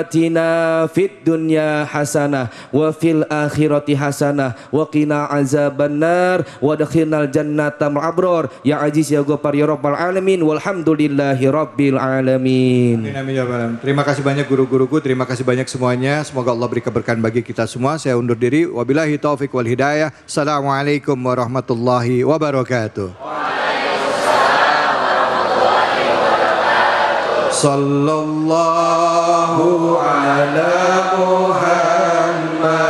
atina fid dunya hasanah wa fil akhirati hasanah wa qina azabannar wa adkhilnal jannata ma'al abrar. Ya aziz ya ghafar ya rabbal alamin, walhamdulillahi rabbil alamin. Amin ya rabbal alamin. Terima kasih banyak guru-guruku, terima kasih banyak semuanya. Semoga Allah beri keberkahan bagi kita semua. Saya undur diri. Wabillahi taufik wal hidayah. Assalamualaikum warahmatullahi wabarakatuh. Sallallahu ala Muhammad.